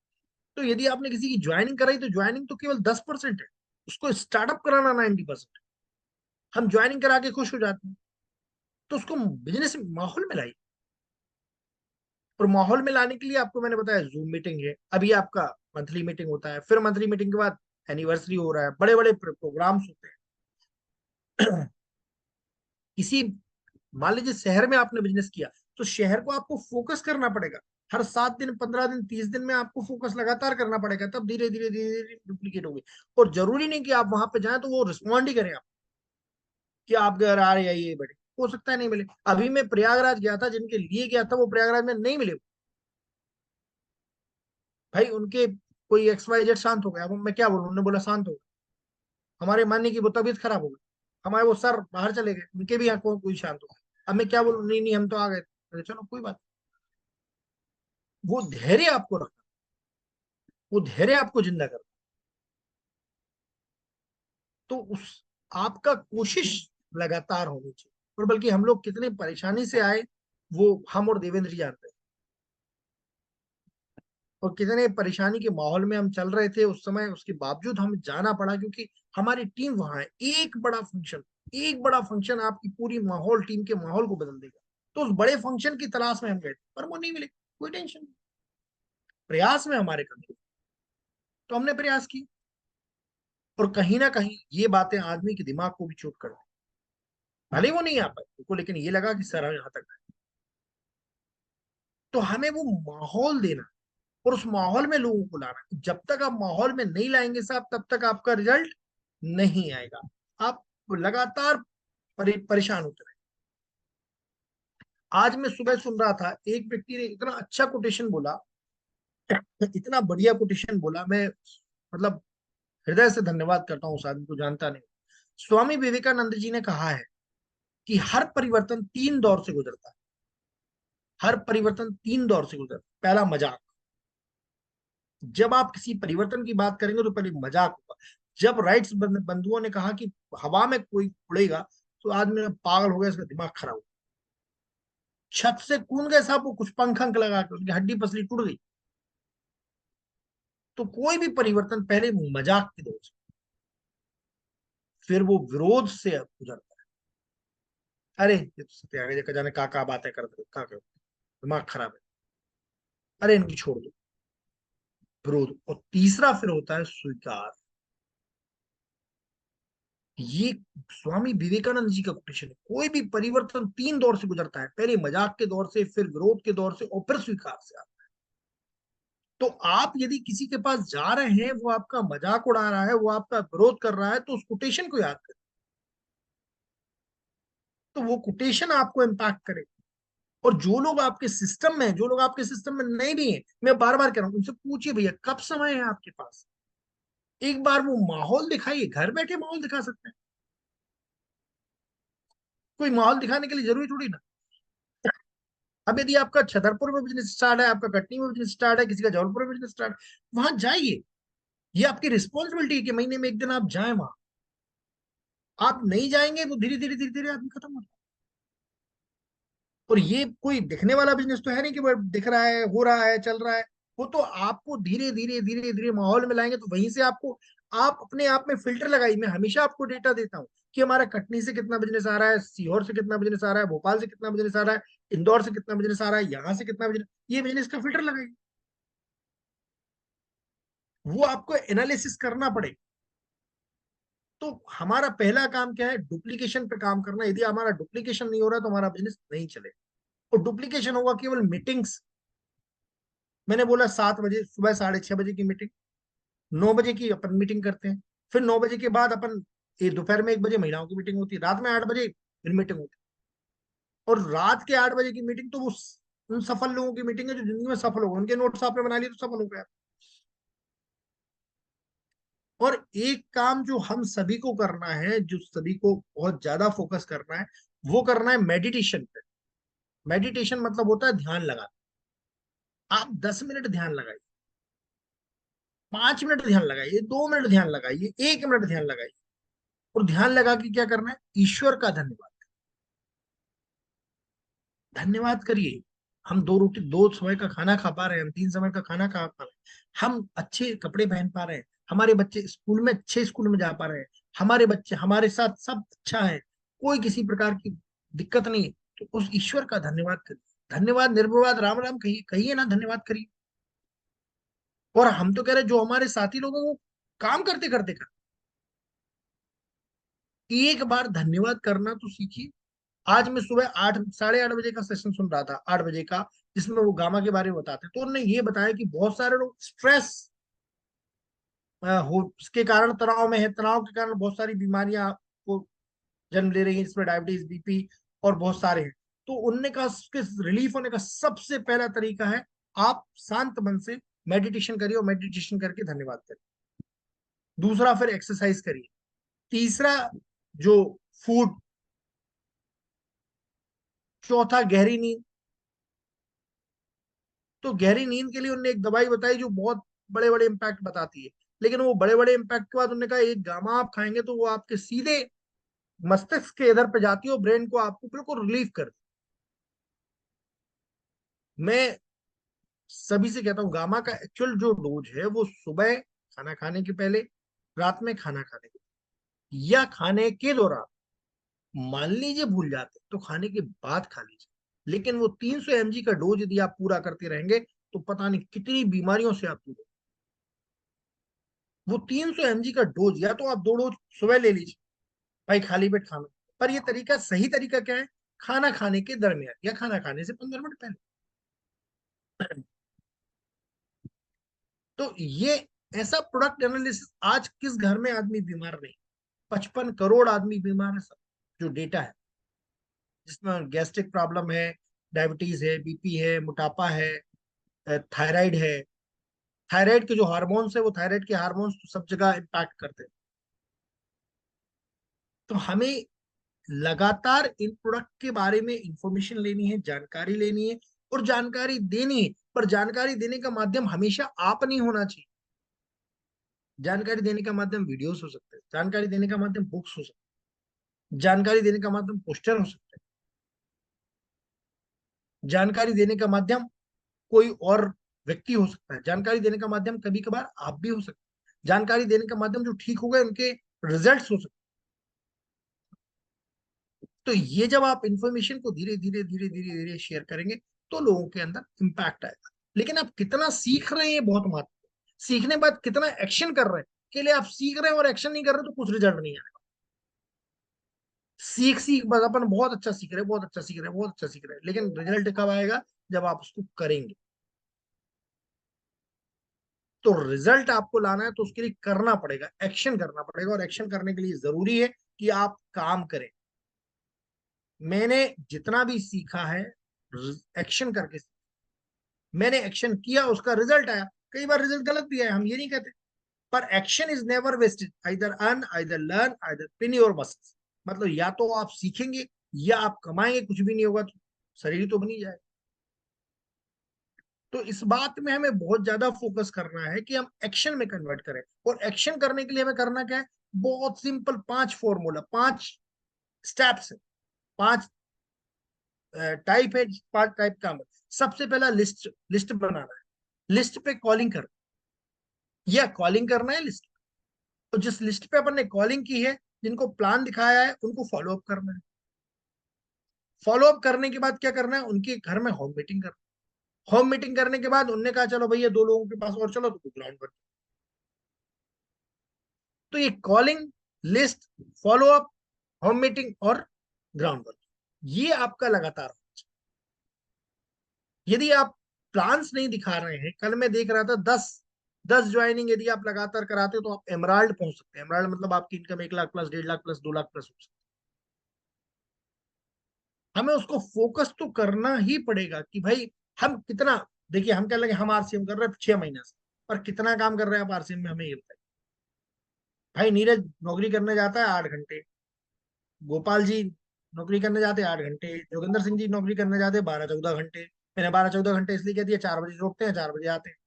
S2: तो यदि आपने किसी की ज्वाइनिंग कराई तो ज्वाइनिंग तो केवल 10% है, उसको स्टार्टअप कराना 90%। हम ज्वाइनिंग करा के खुश हो जाते हैं, तो उसको बिजनेस माहौल में लाइए। और माहौल में लाने के लिए आपको मैंने बताया जूम मीटिंग है, अभी आपका मंथली मीटिंग होता है, फिर मंथली मीटिंग के बाद एनिवर्सरी हो रहा है, बड़े बड़े प्रोग्राम्स होते हैं। किसी, मान लीजिए शहर में आपने बिजनेस किया, तो शहर को आपको फोकस करना पड़ेगा, हर 7 दिन 15 दिन 30 दिन में आपको फोकस लगातार करना पड़ेगा, तब धीरे धीरे धीरे धीरे डुप्लीकेट होगी। और जरूरी नहीं कि आप वहां पे जाएं तो वो रिस्पॉन्ड ही करें आप, कि आप घर आ रहे आइए बड़े, हो सकता है नहीं मिले। अभी मैं प्रयागराज गया था, जिनके लिए गया था वो प्रयागराज में नहीं मिले भाई, उनके कोई XYZ शांत हो गया, अब मैं क्या बोलूं, उन्होंने बोला शांत हो गया, हमारे मानने की वो तबीयत खराब हो गई, हमारे वो सर बाहर चले गए, उनके भी यहाँ कोई शांत हो गया। अब मैं क्या बोलूं, नहीं नहीं हम तो आ गए, चलो कोई बात। वो धैर्य आपको रखना, वो धैर्य आपको जिंदा करना। तो उस, आपका कोशिश लगातार होनी चाहिए। और बल्कि हम लोग कितने परेशानी से आए, वो हम और देवेंद्र जी जानते हैं, और कितने परेशानी के माहौल में हम चल रहे थे उस समय, उसके बावजूद हमें जाना पड़ा, क्योंकि हमारी टीम वहां है। एक बड़ा फंक्शन आपकी पूरी माहौल, टीम के माहौल को बदल देगा। तो उस बड़े फंक्शन की तलाश में हम गए थे, पर वो नहीं मिले, कोई टेंशन नहीं, प्रयास में हमारे कमी, तो हमने प्रयास किया। और कहीं ना कहीं ये बातें आदमी के दिमाग को भी चोट कर, भले वो नहीं आ पाए उनको, लेकिन ये लगा कि सर हम यहाँ तक आए। तो हमें वो माहौल देना, और उस माहौल में लोगों को लाना। जब तक आप माहौल में नहीं लाएंगे साहब, तब तक आपका रिजल्ट नहीं आएगा। आप लगातार परेशान होते रहे। आज मैं सुबह सुन रहा था, एक व्यक्ति ने इतना अच्छा कोटेशन बोला, इतना बढ़िया कोटेशन बोला, मैं मतलब हृदय से धन्यवाद करता हूँ उस आदमी को, जानता नहीं। स्वामी विवेकानंद जी ने कहा है कि हर परिवर्तन 3 दौर से गुजरता है, हर परिवर्तन 3 दौर से गुजरता है। पहला मजाक, जब आप किसी परिवर्तन की बात करेंगे तो पहले मजाक होगा। जब राइट्स बंधुओं ने कहा कि हवा में कोई उड़ेगा, तो आदमी पागल हो गया, इसका दिमाग खराब हो, छत से कूद गए साहब, वो कुछ पंख अंक लगा के उसकी हड्डी पसली टूट गई। तो कोई भी परिवर्तन पहले मजाक की दौर से, फिर वो विरोध से गुजरता है। अरे ये तो सत्याग्रह का जाने का बातें कर दो, का दिमाग खराब है, अरे इनकी छोड़ दो, विरोध। और तीसरा फिर होता है स्वीकार। ये स्वामी विवेकानंद जी का कोटेशन है, कोई भी परिवर्तन 3 दौर से गुजरता है, पहले मजाक के दौर से, फिर विरोध के दौर से, और फिर स्वीकार से आता है। तो आप यदि किसी के पास जा रहे हैं, वो आपका मजाक उड़ा रहा है, वो आपका विरोध कर रहा है, तो उस कोटेशन को याद करें, तो वो कोटेशन आपको इम्पैक्ट करे। और जो लोग आपके सिस्टम में, जो लोग आपके सिस्टम में नहीं भी हैं, मैं बार बार कह रहा हूं, उनसे पूछिए भैया कब समय है आपके पास, एक बार वो माहौल दिखाइए। घर बैठे माहौल दिखा सकते हैं, कोई माहौल दिखाने के लिए जरूरी थोड़ी ना। अब यदि आपका छतरपुर में बिजनेस स्टार्ट है, आपका कटनी में बिजनेस स्टार्ट है, किसी का जबलपुर में बिजनेस स्टार्ट, वहां जाइए। ये आपकी रिस्पॉन्सिबिलिटी है कि महीने में एक दिन आप जाएं वहां। आप नहीं जाएंगे तो धीरे धीरे धीरे धीरे आदमी खत्म हो जाए। और ये कोई दिखने वाला बिजनेस तो है नहीं कि वो दिख रहा है, हो रहा है, चल रहा है। वो तो आपको धीरे धीरे धीरे धीरे माहौल में लाएंगे, तो वहीं से आपको, आप अपने आप में फिल्टर लगाइए। मैं हमेशा आपको डेटा देता हूँ कि हमारा कटनी से कितना बिजनेस आ रहा है, सीहोर से कितना बिजनेस आ रहा है, भोपाल से कितना बिजनेस आ रहा है, इंदौर से कितना बिजनेस आ रहा है, यहाँ से कितना बिजनेस, ये बिजनेस का फिल्टर लगाइए। वो आपको एनालिसिस करना पड़ेगा। तो हमारा पहला काम क्या है, डुप्लीकेशन पे काम करना। यदि हमारा डुप्लीकेशन नहीं हो रहा तो हमारा बिजनेस नहीं चलेगा। और डुप्लीकेशन होगा केवल मीटिंग्स। मैंने बोला 7 बजे सुबह 6:30 बजे की मीटिंग, 9 बजे की अपन मीटिंग करते हैं, फिर 9 बजे के बाद अपन ये दोपहर में 1 बजे महिलाओं की मीटिंग होती है, रात में 8 बजे फिर मीटिंग होती है। और रात के 8 बजे की मीटिंग तो वो उन सफल लोगों की मीटिंग है जो जिंदगी में सफल हो गए, उनके नोट्स आपने बना लिए तो सफल हो गया। और एक काम जो हम सभी को करना है, जो सभी को बहुत ज्यादा फोकस करना है, वो करना है मेडिटेशन पे। मेडिटेशन मतलब होता है ध्यान लगाना। आप 10 मिनट ध्यान लगाइए, 5 मिनट ध्यान लगाइए, 2 मिनट ध्यान लगाइए, 1 मिनट ध्यान लगाइए। और ध्यान लगा के क्या करना है, ईश्वर का धन्यवाद, धन्यवाद करिए। हम 2 रोटी 2 समय का खाना खा पा रहे हैं, हम 3 समय का खाना खा पा रहे हैं, हम अच्छे कपड़े पहन पा रहे हैं, हमारे बच्चे स्कूल में अच्छे स्कूल में जा पा रहे हैं, हमारे बच्चे हमारे साथ सब अच्छा है, कोई किसी प्रकार की दिक्कत नहीं है। तो उस ईश्वर का धन्यवाद करिए, धन्यवाद निर्विवाद राम राम कहिए, कहिए ना, धन्यवाद करिए। और हम तो कह रहे हैं, जो हमारे साथी लोग हैं वो काम करते करते कर, एक बार धन्यवाद करना तो सीखिए। आज मैं सुबह 8 साढ़े 8 बजे का सेशन सुन रहा था, 8 बजे का, जिसमें वो गामा के बारे में बताते हैं। तो उन्होंने ये बताया कि बहुत सारे लोग स्ट्रेस हो के कारण तनाव में है, तनाव के कारण बहुत सारी बीमारियां को जन्म ले रही है, इसमें डायबिटीज, बीपी और बहुत सारे हैं। तो उनने कहा उसके रिलीफ होने का सबसे पहला तरीका है आप शांत मन से मेडिटेशन करिए, और मेडिटेशन करके धन्यवाद करिए। दूसरा फिर एक्सरसाइज करिए। तीसरा जो फूड। चौथा गहरी नींद। तो गहरी नींद के लिए उन्होंने एक दवाई बताई जो बहुत बड़े बड़े इंपैक्ट बताती है, लेकिन वो बड़े बड़े इंपैक्ट के बाद उन्होंने कहा एक गामा आप खाएंगे तो वो आपके सीधे मस्तिष्क के इधर पे जाती है और ब्रेन को आपको बिल्कुल रिलीफ कर। मैं सभी से कहता हूँ गामा का एक्चुअल जो डोज है वो सुबह खाना खाने के पहले, रात में खाना खाने के, या खाने के दौरान, मान लीजिए भूल जाते तो खाने के बाद खा लीजिए। लेकिन वो 300 mg का डोज यदि आप पूरा करते रहेंगे तो पता नहीं कितनी बीमारियों से आप दूर। वो 300 mg का डोज, या तो आप 2 डोज सुबह ले लीजिए भाई, खाली पेट खाना। पर ये तरीका, सही तरीका क्या है, खाना खाने के दरमियान या खाना खाने से 15 मिनट पहले। तो ये ऐसा प्रोडक्ट एनालिसिस, आज किस घर में आदमी बीमार नहीं, 55 करोड़ आदमी बीमार है सब, जो डेटा है, जिसमें गैस्ट्रिक प्रॉब्लम है, डायबिटीज है, बीपी है, मोटापा है, थायराइड है। थायराइड के जो हार्मोन्स है, वो थायराइड के हार्मोन्स तो सब जगह इम्पैक्ट करते हैं। तो हमें लगातार इन प्रोडक्ट के बारे में इंफॉर्मेशन लेनी है, जानकारी लेनी है, और जानकारी देनी है। पर जानकारी देने का माध्यम हमेशा आप नहीं होना चाहिए। जानकारी देने का माध्यम वीडियोस हो सकते हैं, जानकारी देने का माध्यम बुक्स हो सकते हैं, जानकारी देने का माध्यम पोस्टर हो सकते हैं, जानकारी देने का माध्यम कोई और व्यक्ति हो सकता है, जानकारी देने का माध्यम कभी कभार आप भी हो सकते हैं, जानकारी देने का माध्यम जो ठीक हो गए उनके रिजल्ट्स हो सकते हैं। तो ये जब आप इंफॉर्मेशन को धीरे धीरे धीरे धीरे धीरे शेयर करेंगे तो लोगों के अंदर इंपैक्ट आएगा। लेकिन आप कितना सीख रहे हैं ये बहुत महत्वपूर्ण, सीखने के बाद कितना एक्शन कर रहे हैं। के लिए आप सीख रहे हैं और एक्शन नहीं कर रहे तो कुछ रिजल्ट नहीं आएगा। सीख सीख बस अपन बहुत अच्छा सीख रहे हैं, बहुत अच्छा सीख रहे हैं, बहुत अच्छा सीख रहे हैं, लेकिन रिजल्ट कब आएगा, जब आप उसको करेंगे। तो रिजल्ट आपको लाना है तो उसके लिए करना पड़ेगा, एक्शन करना पड़ेगा। और एक्शन करने के लिए जरूरी है कि आप काम करें। मैंने जितना भी सीखा है एक्शन करके मैंने एक्शन किया, उसका रिजल्ट आया। कई बार रिजल्ट गलत भी आया, हम ये नहीं कहते, पर action is never wasted, either earn, either learn, either pin your muscles. मतलब या तो आप सीखेंगे या आप कमाएंगे, कुछ भी नहीं होगा तो शरीर तो बनी जाए। तो इस बात में हमें बहुत ज्यादा फोकस करना है कि हम एक्शन में कन्वर्ट करें। और एक्शन करने के लिए हमें करना क्या है, बहुत सिंपल 5 फॉर्मूला, 5 स्टेप्स है, 5 टाइप है, 5 टाइप काम है। सबसे पहला लिस्ट, लिस्ट बनाना है। लिस्ट पे कॉलिंग कर, या कॉलिंग करना है लिस्ट। तो जिस लिस्ट पे अपन ने कॉलिंग की है, जिनको प्लान दिखाया है, उनको फॉलो अप करना है। फॉलो अप करने के बाद क्या करना है, उनके घर में होम मीटिंग करना। होम मीटिंग करने के बाद उनने कहा चलो भैया 2 लोगों के पास और चलो, तो ग्राउंड पर। तो ये calling, list, follow up, home meeting और ग्राउंड वर्क, ये आपका लगातार। यदि आप प्लान्स नहीं दिखा रहे हैं, कल मैं देख रहा था 10 ज्वाइनिंग यदि आप लगातार कराते हो तो आप एमराल्ड पहुंच सकते हैं। एमराल्ड मतलब आपकी income 1 lakh plus, 1.5 lakh plus, 2 lakh plus हो सकती है। हमें उसको फोकस तो करना ही पड़ेगा कि भाई हम कितना, देखिए हम क्या लगे हम आरसीएम कर रहे हैं 6 महीने से, पर कितना काम कर रहे हैं आप आरसीएम में, हमें ये बताइए। भाई नीरज नौकरी करने जाता है 8 घंटे, गोपाल जी नौकरी करने जाते हैं 8 घंटे, जोगिंदर सिंह जी नौकरी करने जाते हैं 12-14 घंटे। मैंने 12-14 घंटे इसलिए कह दिया, 4 बजे से उठते हैं, 4 बजे आते हैं।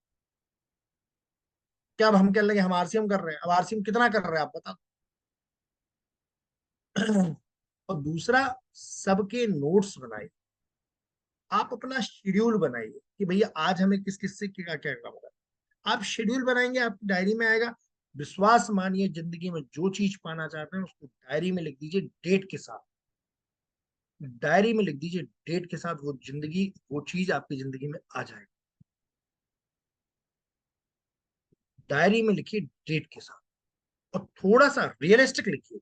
S2: क्या अब हम क्या लगे हम आरसीएम कर रहे हैं? अब आरसीएम कितना कर रहे हैं आप बताओ। और दूसरा, सबके नोट्स बनाइए, आप अपना शेड्यूल बनाइए कि भैया आज हमें किस किस से क्या क्या काम करना। आप शेड्यूल बनाएंगे, आपकी डायरी में आएगा। विश्वास मानिए, जिंदगी में जो चीज पाना चाहते हैं उसको डायरी में लिख दीजिए, डेट के साथ। डायरी में लिख दीजिए डेट के साथ, वो जिंदगी, वो चीज आपकी जिंदगी में आ जाएगी। डायरी में लिखिए डेट के साथ, और थोड़ा सा रियलिस्टिक लिखिए।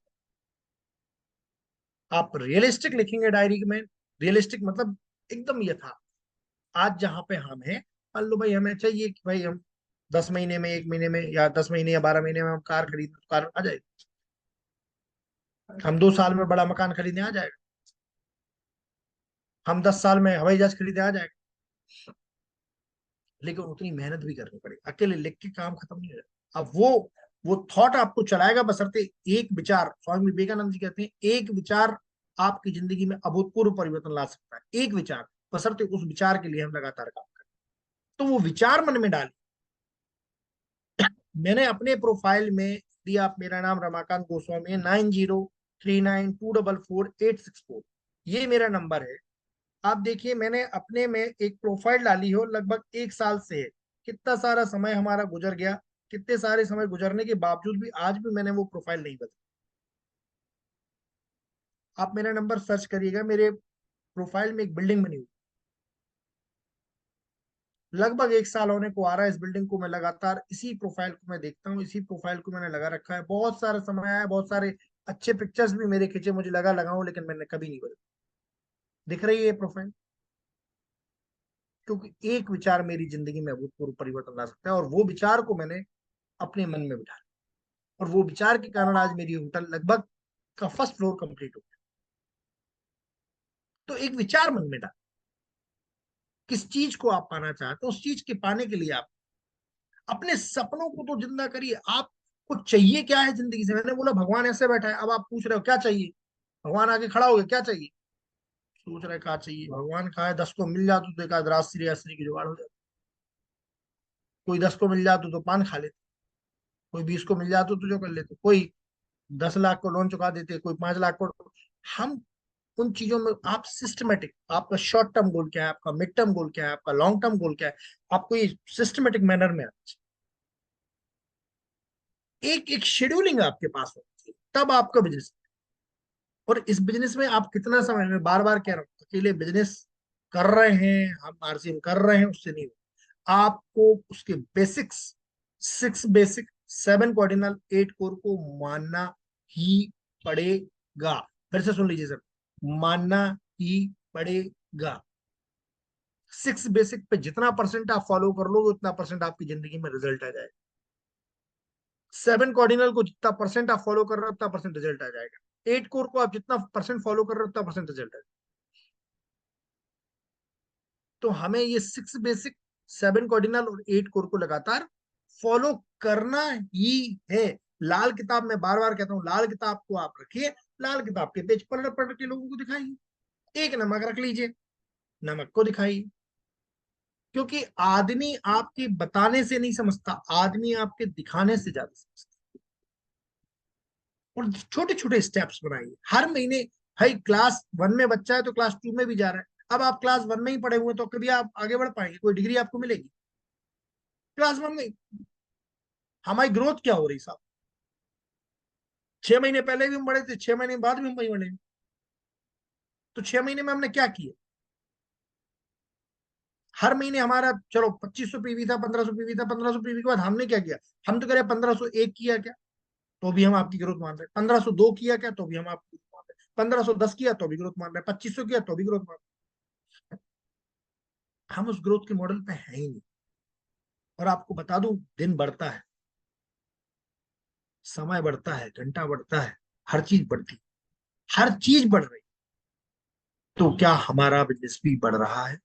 S2: आप रियलिस्टिक लिखेंगे डायरी में, रियलिस्टिक मतलब एकदम यथार्थ। आज जहां पे हम हैं, मान लो भाई हमें चाहिए कि भाई हम 10 महीने में, 1 महीने में, या 10 महीने या 12 महीने में हम कार खरीदें, तो कार आ जाएगी। हम 2 साल में बड़ा मकान खरीदने आ जाएगा। हम 10 साल में हवाई जहाज खरीदे आ जाएगा। लेकिन उतनी मेहनत भी करनी पड़ेगी, अकेले लिख के काम खत्म नहीं हो जाएगा। अब वो थॉट आपको चलाएगा, बशर्ते एक विचार। स्वामी विवेकानंद जी कहते हैं एक विचार आपकी जिंदगी में अभूतपूर्व परिवर्तन ला सकता है, एक विचार, बशर्ते उस विचार के लिए हम लगातार काम करें। तो वो विचार मन में डालिए। मैंने अपने प्रोफाइल में दिया, आप, मेरा नाम रमाकांत गोस्वामी है, 9039244864, ये मेरा नंबर है। आप देखिए मैंने अपने में एक प्रोफाइल डाली हो, लगभग 1 साल से है। कितना सारा समय हमारा गुजर गया, कितने सारे समय गुजरने के बावजूद भी आज भी मैंने वो प्रोफाइल नहीं बदली। आप मेरा नंबर सर्च करिएगा, मेरे प्रोफाइल में एक बिल्डिंग बनी हुई, लगभग 1 साल होने को आ रहा है। इस बिल्डिंग को मैं लगातार, इसी प्रोफाइल को मैं देखता हूँ, इसी प्रोफाइल को मैंने लगा रखा है। बहुत सारा समय आया, बहुत सारे अच्छे पिक्चर्स भी मेरे खींचे, मुझे लगा लगाऊं, लेकिन मैंने कभी नहीं बदला। दिख रही है ये प्रोफाइल? क्योंकि एक विचार मेरी जिंदगी में अभूतपूर्व परिवर्तन ला सकता है, और वो विचार को मैंने अपने मन में बिठा लिया। और वो विचार के कारण आज मेरी होटल लगभग का फर्स्ट फ्लोर कंप्लीट हो गया। तो एक विचार मन में डाल, किस चीज को आप पाना चाहते हो, उस चीज के पाने के लिए आप अपने सपनों को तो जिंदा करिए। आपको चाहिए क्या है जिंदगी से? मैंने बोला भगवान ऐसे बैठा है, अब आप पूछ रहे हो क्या चाहिए, भगवान आगे खड़ा हो गया, क्या चाहिए? सोच रहे क्या चाहिए, भगवान कहा है 10 को मिल जाते तो एक आध राजश्री राजश्री की जुगाड़ हो जाती। कोई 10 को मिल जाते तो पान खा लेते, कोई 20 को मिल जाते तो जो कर लेते, कोई 10 लाख को लोन चुका देते, कोई 5 लाख को। हम उन चीजों में, आप सिस्टमेटिक, आपका शॉर्ट टर्म गोल क्या है, आपका मिड टर्म गोल क्या है, आपका लॉन्ग टर्म गोल क्या है, आपको ये सिस्टमेटिक मैनर में आना चाहिए। एक एक शेड्यूलिंग आपके पास होनी चाहिए, तब आपका बिजनेस। और इस बिजनेस में आप कितना समय, में बार बार कह रहा हूं, अकेले बिजनेस कर रहे हैं हम, आरसीएम कर रहे हैं, उससे नहीं होगा। आपको उसके बेसिक्स, 6 बेसिक, 7 कार्डिनल, 8 कोर को मानना ही पड़ेगा। फिर से सुन लीजिए सर, मानना ही पड़ेगा। 6 बेसिक पे जितना परसेंट आप फॉलो कर लो, उतना परसेंट आपकी जिंदगी में रिजल्ट आ जाएगा। 7 कार्डिनल को जितना परसेंट आप फॉलो कर रहे हो, उतना परसेंट रिजल्ट आ जाएगा। 8 कोर को आप जितना परसेंट फॉलो कर रहे हो, उतना परसेंट रिजल्ट आ जाएगा। तो हमें ये 6 बेसिक, 7 कार्डिनल और 8 कोर को लगातार फॉलो करना ही है। लाल किताब में बार बार कहता हूं, लाल किताब को आप रखिए, लाल किताब के पेज पढ़ पढ़ के लोगों को दिखाइए। एक नमक रख लीजिए, नमक को दिखाइए। क्योंकि आदमी आपके बताने से नहीं समझता, आदमी आपके दिखाने से ज्यादा समझता। और छोटे छोटे स्टेप्स बनाइए हर महीने। भाई क्लास 1 में बच्चा है तो क्लास 2 में भी जा रहा है। अब आप क्लास 1 में ही पढ़े हुए तो कभी आप आगे बढ़ पाएंगे? कोई डिग्री आपको मिलेगी क्लास 1 में? हमारी ग्रोथ क्या हो रही साहब? 6 महीने पहले भी हम बढ़े थे, 6 महीने बाद भी हम वही बढ़े। तो 6 महीने में हमने क्या किया? हर महीने हमारा, चलो 2500 पीवी था, 1500 पीवी था, 1500 पीवी के बाद हमने क्या किया? हम तो कह रहे 1501 किया क्या, तो भी हम आपकी ग्रोथ मान रहे हैं। 1502 किया क्या, तो भी हम आपकी ग्रोथ मान रहे हैं। 1510 किया तो भी ग्रोथ मान रहे हैं। 2500 किया तो भी ग्रोथ मान रहे हैं। हम उस ग्रोथ के मॉडल पे है ही नहीं। और आपको बता दूं, दिन बढ़ता है, समय बढ़ता है, घंटा बढ़ता है, हर चीज बढ़ती, हर चीज बढ़ रही। तो क्या हमारा बिजनेस भी बढ़ रहा है?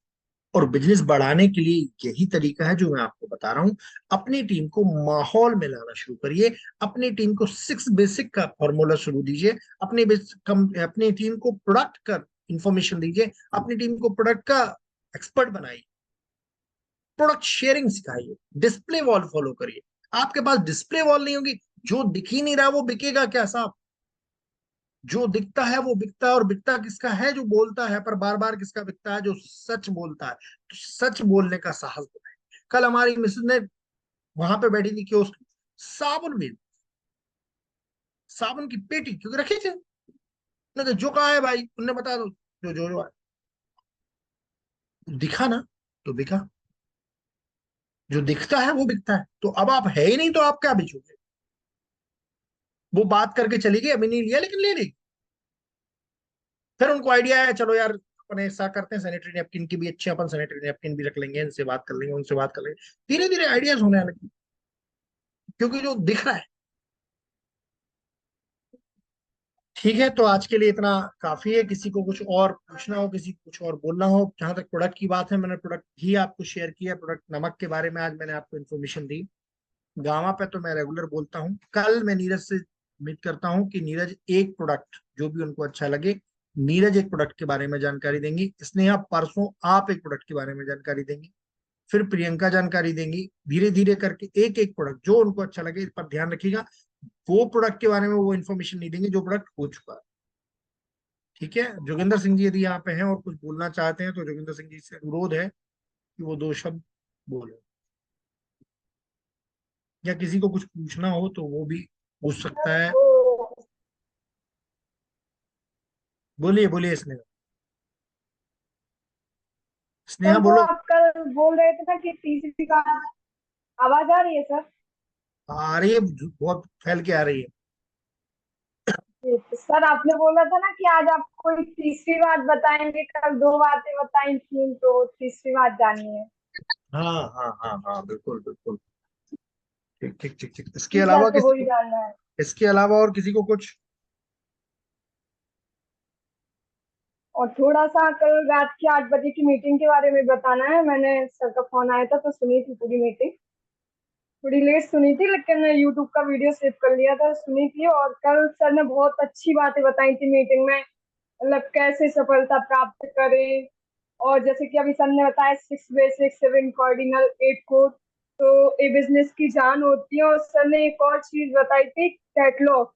S2: और बिजनेस बढ़ाने के लिए यही तरीका है जो मैं आपको बता रहा हूं। अपनी टीम को माहौल में लाना शुरू करिए, अपनी टीम को 6 बेसिक का फॉर्मूला शुरू दीजिए, अपनी टीम को प्रोडक्ट का इंफॉर्मेशन दीजिए, अपनी टीम को प्रोडक्ट का एक्सपर्ट बनाइए, प्रोडक्ट शेयरिंग सिखाइए, डिस्प्ले वॉल फॉलो करिए। आपके पास डिस्प्ले वॉल नहीं होगी, जो दिख ही नहीं रहा वो बिकेगा क्या साहब? जो दिखता है वो बिकता है, और बिकता किसका है? जो बोलता है, पर बार बार किसका बिकता है? जो सच बोलता है। तो सच बोलने का साहस बनाए। कल हमारी मिसेज ने वहां पे बैठी थी कियोस्क, साबुन भी, साबुन की पेटी क्योंकि रखी थी, तो जो कहा है भाई उनने बता दो, जो दिखा ना तो बिका। जो दिखता है वो बिकता है। तो अब आप है ही नहीं तो आप क्या बेचोगे? वो बात करके चली गई, अभी नहीं लिया लेकिन ले ली। फिर उनको आइडिया है, चलो यार अपन ऐसा करते हैं, सैनिटरी नैपकिन की भी अच्छे, अपन सैनिटरी नैपकिन भी रख लेंगे, इनसे बात कर लेंगे, उनसे बात कर लेंगे। धीरे धीरे आइडियाज होने लगे, क्योंकि जो दिख रहा है। ठीक है, तो आज के लिए इतना काफी है। किसी को कुछ और पूछना हो, किसी को कुछ और बोलना हो, जहां तक प्रोडक्ट की बात है, मैंने प्रोडक्ट ही आपको शेयर किया। प्रोडक्ट नमक के बारे में आज मैंने आपको इन्फॉर्मेशन दी। गामा पे तो मैं रेगुलर बोलता हूँ। कल मैं नीरज से उम्मीद करता हूँ कि नीरज एक प्रोडक्ट जो भी उनको अच्छा लगे, नीरज एक प्रोडक्ट के बारे में जानकारी देंगी, स्नेहा परसों आप एक प्रोडक्ट के बारे में जानकारी देंगी, फिर प्रियंका जानकारी देंगी। धीरे धीरे करके एक एक प्रोडक्ट जो उनको अच्छा लगे, इस पर ध्यान रखिएगा। वो प्रोडक्ट के बारे में वो इन्फॉर्मेशन नहीं देंगे जो प्रोडक्ट हो चुका है। ठीक है, जोगिंदर सिंह जी यदि यहाँ पे हैं और कुछ बोलना चाहते हैं तो जोगिंदर सिंह जी से अनुरोध है कि वो 2 शब्द बोले, या किसी को कुछ पूछना हो तो वो भी पूछ सकता है।
S5: वो
S2: बोलिए बोलिए स्नेहा,
S5: सर,
S2: स्नेहा
S5: वो
S2: बोलो।
S5: आप कल बोल रहे थे ना कि तीसरी का आवाज आ रही है सर?
S2: आ रही है, बहुत फैल के आ रही है।
S5: सर, आपने बोला था ना कि आज आप कोई तीसरी बात बताएंगे, कल 2 बातें बताई थी तो तीसरी बात जाननी है।
S2: हाँ हाँ हाँ हाँ, बिल्कुल बिल्कुल। ठीक ठीक ठीक ठीक। इसके
S5: ठीक है,
S2: अलावा
S5: तो
S2: किसी
S5: वही
S2: को,
S5: जानना है।
S2: इसके अलावा और किसी को कुछ?
S5: और थोड़ा सा कल रात की 8 बजे की मीटिंग के बारे में बताना है। मैंने सर का फोन आया था तो सुनी थी पूरी मीटिंग। थोड़ी लेट सुनी थी लेकिन यूट्यूब का वीडियो सेव कर लिया था, सुनी थी। और कल सर ने बहुत अच्छी बातें बताई थी मीटिंग में, मतलब कैसे सफलता प्राप्त करें। और जैसे कि अभी सर ने बताया 6 बेसिक 7 कार्डिनल 8 कोर, तो ये बिजनेस की जान होती है। और सर ने एक और चीज बताई थी, कैटलॉग।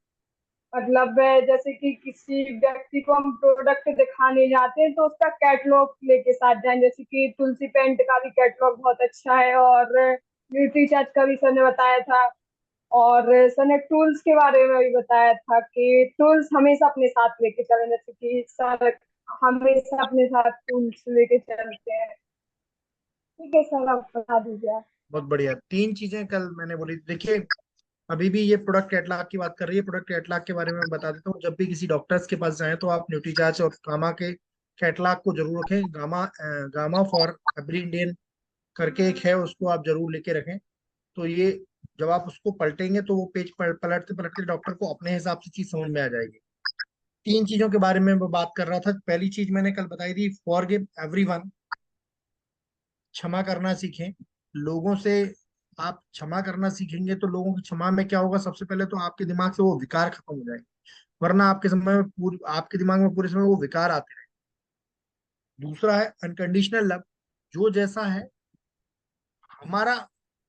S5: मतलब जैसे कि किसी व्यक्ति को हम प्रोडक्ट दिखाने जाते हैं तो उसका कैटलॉग लेके साथ जाएं। जैसे कि तुलसी पेंट का भी कैटलॉग बहुत अच्छा है, और न्यूट्री चार्ज का भी सर ने बताया था। और सर ने टूल्स के बारे में भी बताया था कि टूल्स हमेशा अपने साथ लेके चलें। जैसे कि सर हमेशा अपने साथ टूल्स लेके चलते हैं। ठीक है सर, आप बता दीजिए आप।
S2: बहुत बढ़िया। 3 चीजें कल मैंने बोली। देखिए, अभी भी ये प्रोडक्ट कैटलॉग की बात कर रही है। प्रोडक्ट कैटलॉग के बारे में बता देता हूँ। जब भी किसी डॉक्टर्स के पास जाएं तो आप न्यूट्रीचार्ज और गामा के कैटलॉग को जरूर रखें। Gamma, gamma for every Indian करके एक है, उसको आप जरूर लेके रखें। तो ये जब आप उसको पलटेंगे तो वो पेज पलटते पलटते डॉक्टर को अपने हिसाब से चीज समझ में आ जाएगी। 3 चीजों के बारे में मैं बात कर रहा था। पहली चीज मैंने कल बताई थी, फॉरगिव एवरीवन, क्षमा करना सीखें लोगों से। आप क्षमा करना सीखेंगे तो लोगों की क्षमा में क्या होगा, सबसे पहले तो आपके दिमाग से वो विकार खत्म हो जाएंगे। वरना आपके समय में पूरी, आपके दिमाग में पूरे समय वो विकार आते रहे। दूसरा है अनकंडीशनल लव। जो जैसा है, हमारा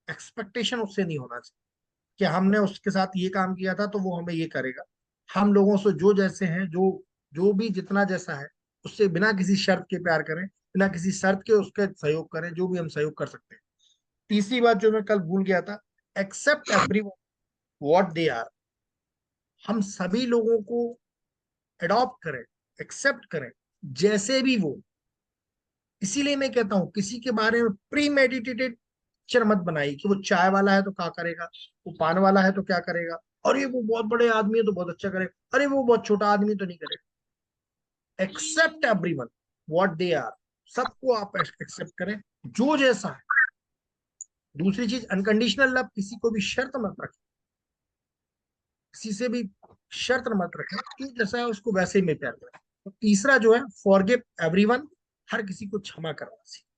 S2: एक्सपेक्टेशन उससे नहीं होना चाहिए कि हमने उसके साथ ये काम किया था तो वो हमें ये करेगा। हम लोगों से जो जैसे हैं, जो जो भी जितना जैसा है, उससे बिना किसी शर्त के प्यार करें, बिना किसी शर्त के उसके सहयोग करें, जो भी हम सहयोग कर सकते हैं। तीसरी बात जो मैं कल भूल गया था, accept every what they are. हम सभी लोगों को अडॉप्ट करें, एक्सेप्ट करें, जैसे भी वो। इसीलिए मैं कहता हूं, किसी के बारे में प्री मेडिटेटेड पिक्चर मत बनाइए कि वो चाय वाला है तो क्या करेगा, वो पान वाला है तो क्या करेगा, अरे वो बहुत बड़े आदमी है तो बहुत अच्छा करेगा, अरे वो बहुत छोटा आदमी तो नहीं करेगा। Accept everyone what they are. सबको आप एक्सेप्ट करें, जो जैसा है। दूसरी चीज, अनकंडीशनल लव, किसी को भी शर्त मत रखें, किसी से भी शर्त मत रखें, जो जैसा है उसको वैसे ही में प्यार करें। और तीसरा जो है, फॉरगिव एवरीवन, हर किसी को क्षमा करना सीखें।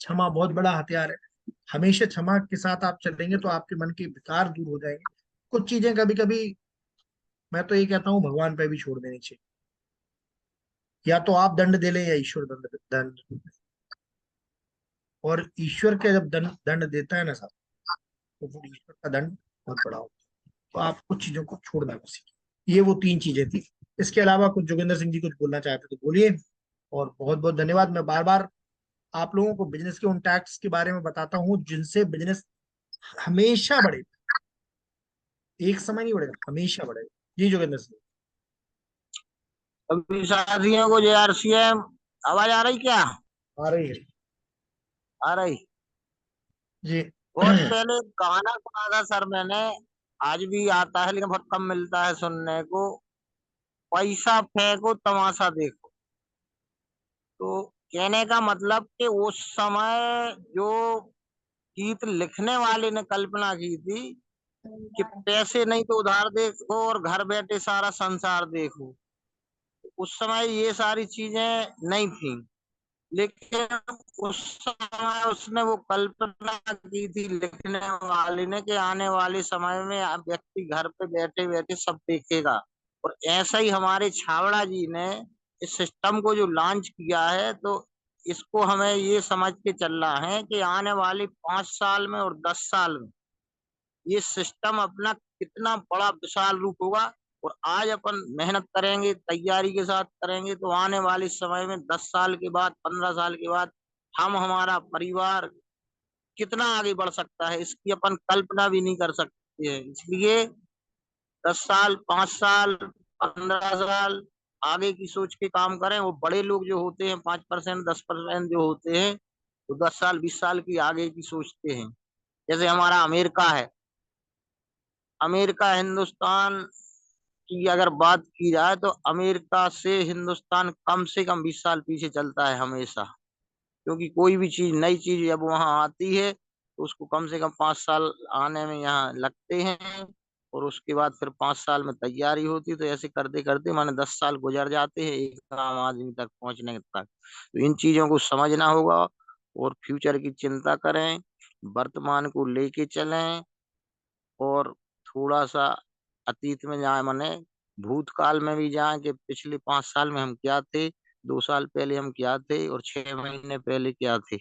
S2: क्षमा बहुत बड़ा हथियार है। हमेशा क्षमा के साथ आप चलेंगे तो आपके मन के विकार दूर हो जाएंगे। कुछ चीजें कभी कभी मैं तो ये कहता हूँ भगवान पे भी छोड़ देनी चाहिए। या तो आप दंड दे लें या ईश्वर दंड दंड। और ईश्वर के जब दंड दंड देता है ना साहब, तो फिर ईश्वर का दंड बहुत बड़ा होता है। तो आप कुछ चीजों को छोड़ना सीखिए। ये वो 3 चीजें थी। इसके अलावा कुछ जोगिंदर सिंह जी कुछ बोलना चाहते तो बोलिए। और बहुत बहुत धन्यवाद। मैं बार बार आप लोगों को बिजनेस के उन टैक्स के बारे में बताता हूँ जिनसे बिजनेस हमेशा बढ़ेगा, एक समय नहीं बढ़ेगा, हमेशा बढ़ेगा। जी जोगिंदर सिंह।
S6: अभी साथियों को JRCM आवाज आ रही क्या?
S2: आ रही है
S6: आ रही।
S2: जी।
S6: बहुत पहले गाना सुना था सर मैंने, आज भी आता है लेकिन बहुत कम मिलता है सुनने को। पैसा फेंको तमाशा देखो। तो कहने का मतलब कि उस समय जो गीत लिखने वाले ने कल्पना की थी कि पैसे नहीं तो उधार देखो और घर बैठे सारा संसार देखो, उस समय ये सारी चीजें नहीं थी। लेकिन उस समय उसने वो कल्पना की थी लिखने वाले ने कि आने वाले समय में अब व्यक्ति घर पे बैठे बैठे सब देखेगा। और ऐसा ही हमारे छावड़ा जी ने इस सिस्टम को जो लॉन्च किया है, तो इसको हमें ये समझ के चलना है कि आने वाले 5 साल में और 10 साल में ये सिस्टम अपना कितना बड़ा विशाल रूप होगा। और आज अपन मेहनत करेंगे, तैयारी के साथ करेंगे, तो आने वाले समय में 10 साल के बाद, 15 साल के बाद हम, हमारा परिवार कितना आगे बढ़ सकता है, इसकी अपन कल्पना भी नहीं कर सकते हैं। इसलिए 10 साल, 5 साल, 15 साल आगे की सोच के काम करें। वो बड़े लोग जो होते हैं 5%, 10% जो होते हैं, वो 10 साल, 20 साल की आगे की सोचते हैं। जैसे हमारा अमेरिका है। अमेरिका हिंदुस्तान की अगर बात की जाए तो अमेरिका से हिंदुस्तान कम से कम 20 साल पीछे चलता है हमेशा। क्योंकि कोई भी चीज, नई चीज जब वहां आती है तो उसको कम से कम 5 साल आने में यहाँ लगते हैं। और उसके बाद फिर 5 साल में तैयारी होती है। तो ऐसे करते करते माने 10 साल गुजर जाते हैं एक आम आदमी तक पहुंचने तक। तो इन चीजों को समझना होगा और फ्यूचर की चिंता करें, वर्तमान को लेके चलें। और थोड़ा सा अतीत में जाए, माने भूतकाल में भी जाए कि पिछले 5 साल में हम क्या थे, 2 साल पहले हम क्या थे और 6 महीने पहले क्या थे।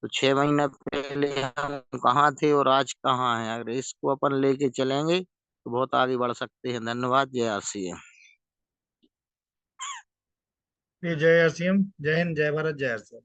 S6: तो 6 महीने पहले हम कहाँ थे और आज कहाँ हैं। अगर इसको अपन लेके चलेंगे तो बहुत आगे बढ़ सकते हैं। धन्यवाद। जय RCM।
S2: जय RCM। जय हिंद, जय भारत, जय RCM।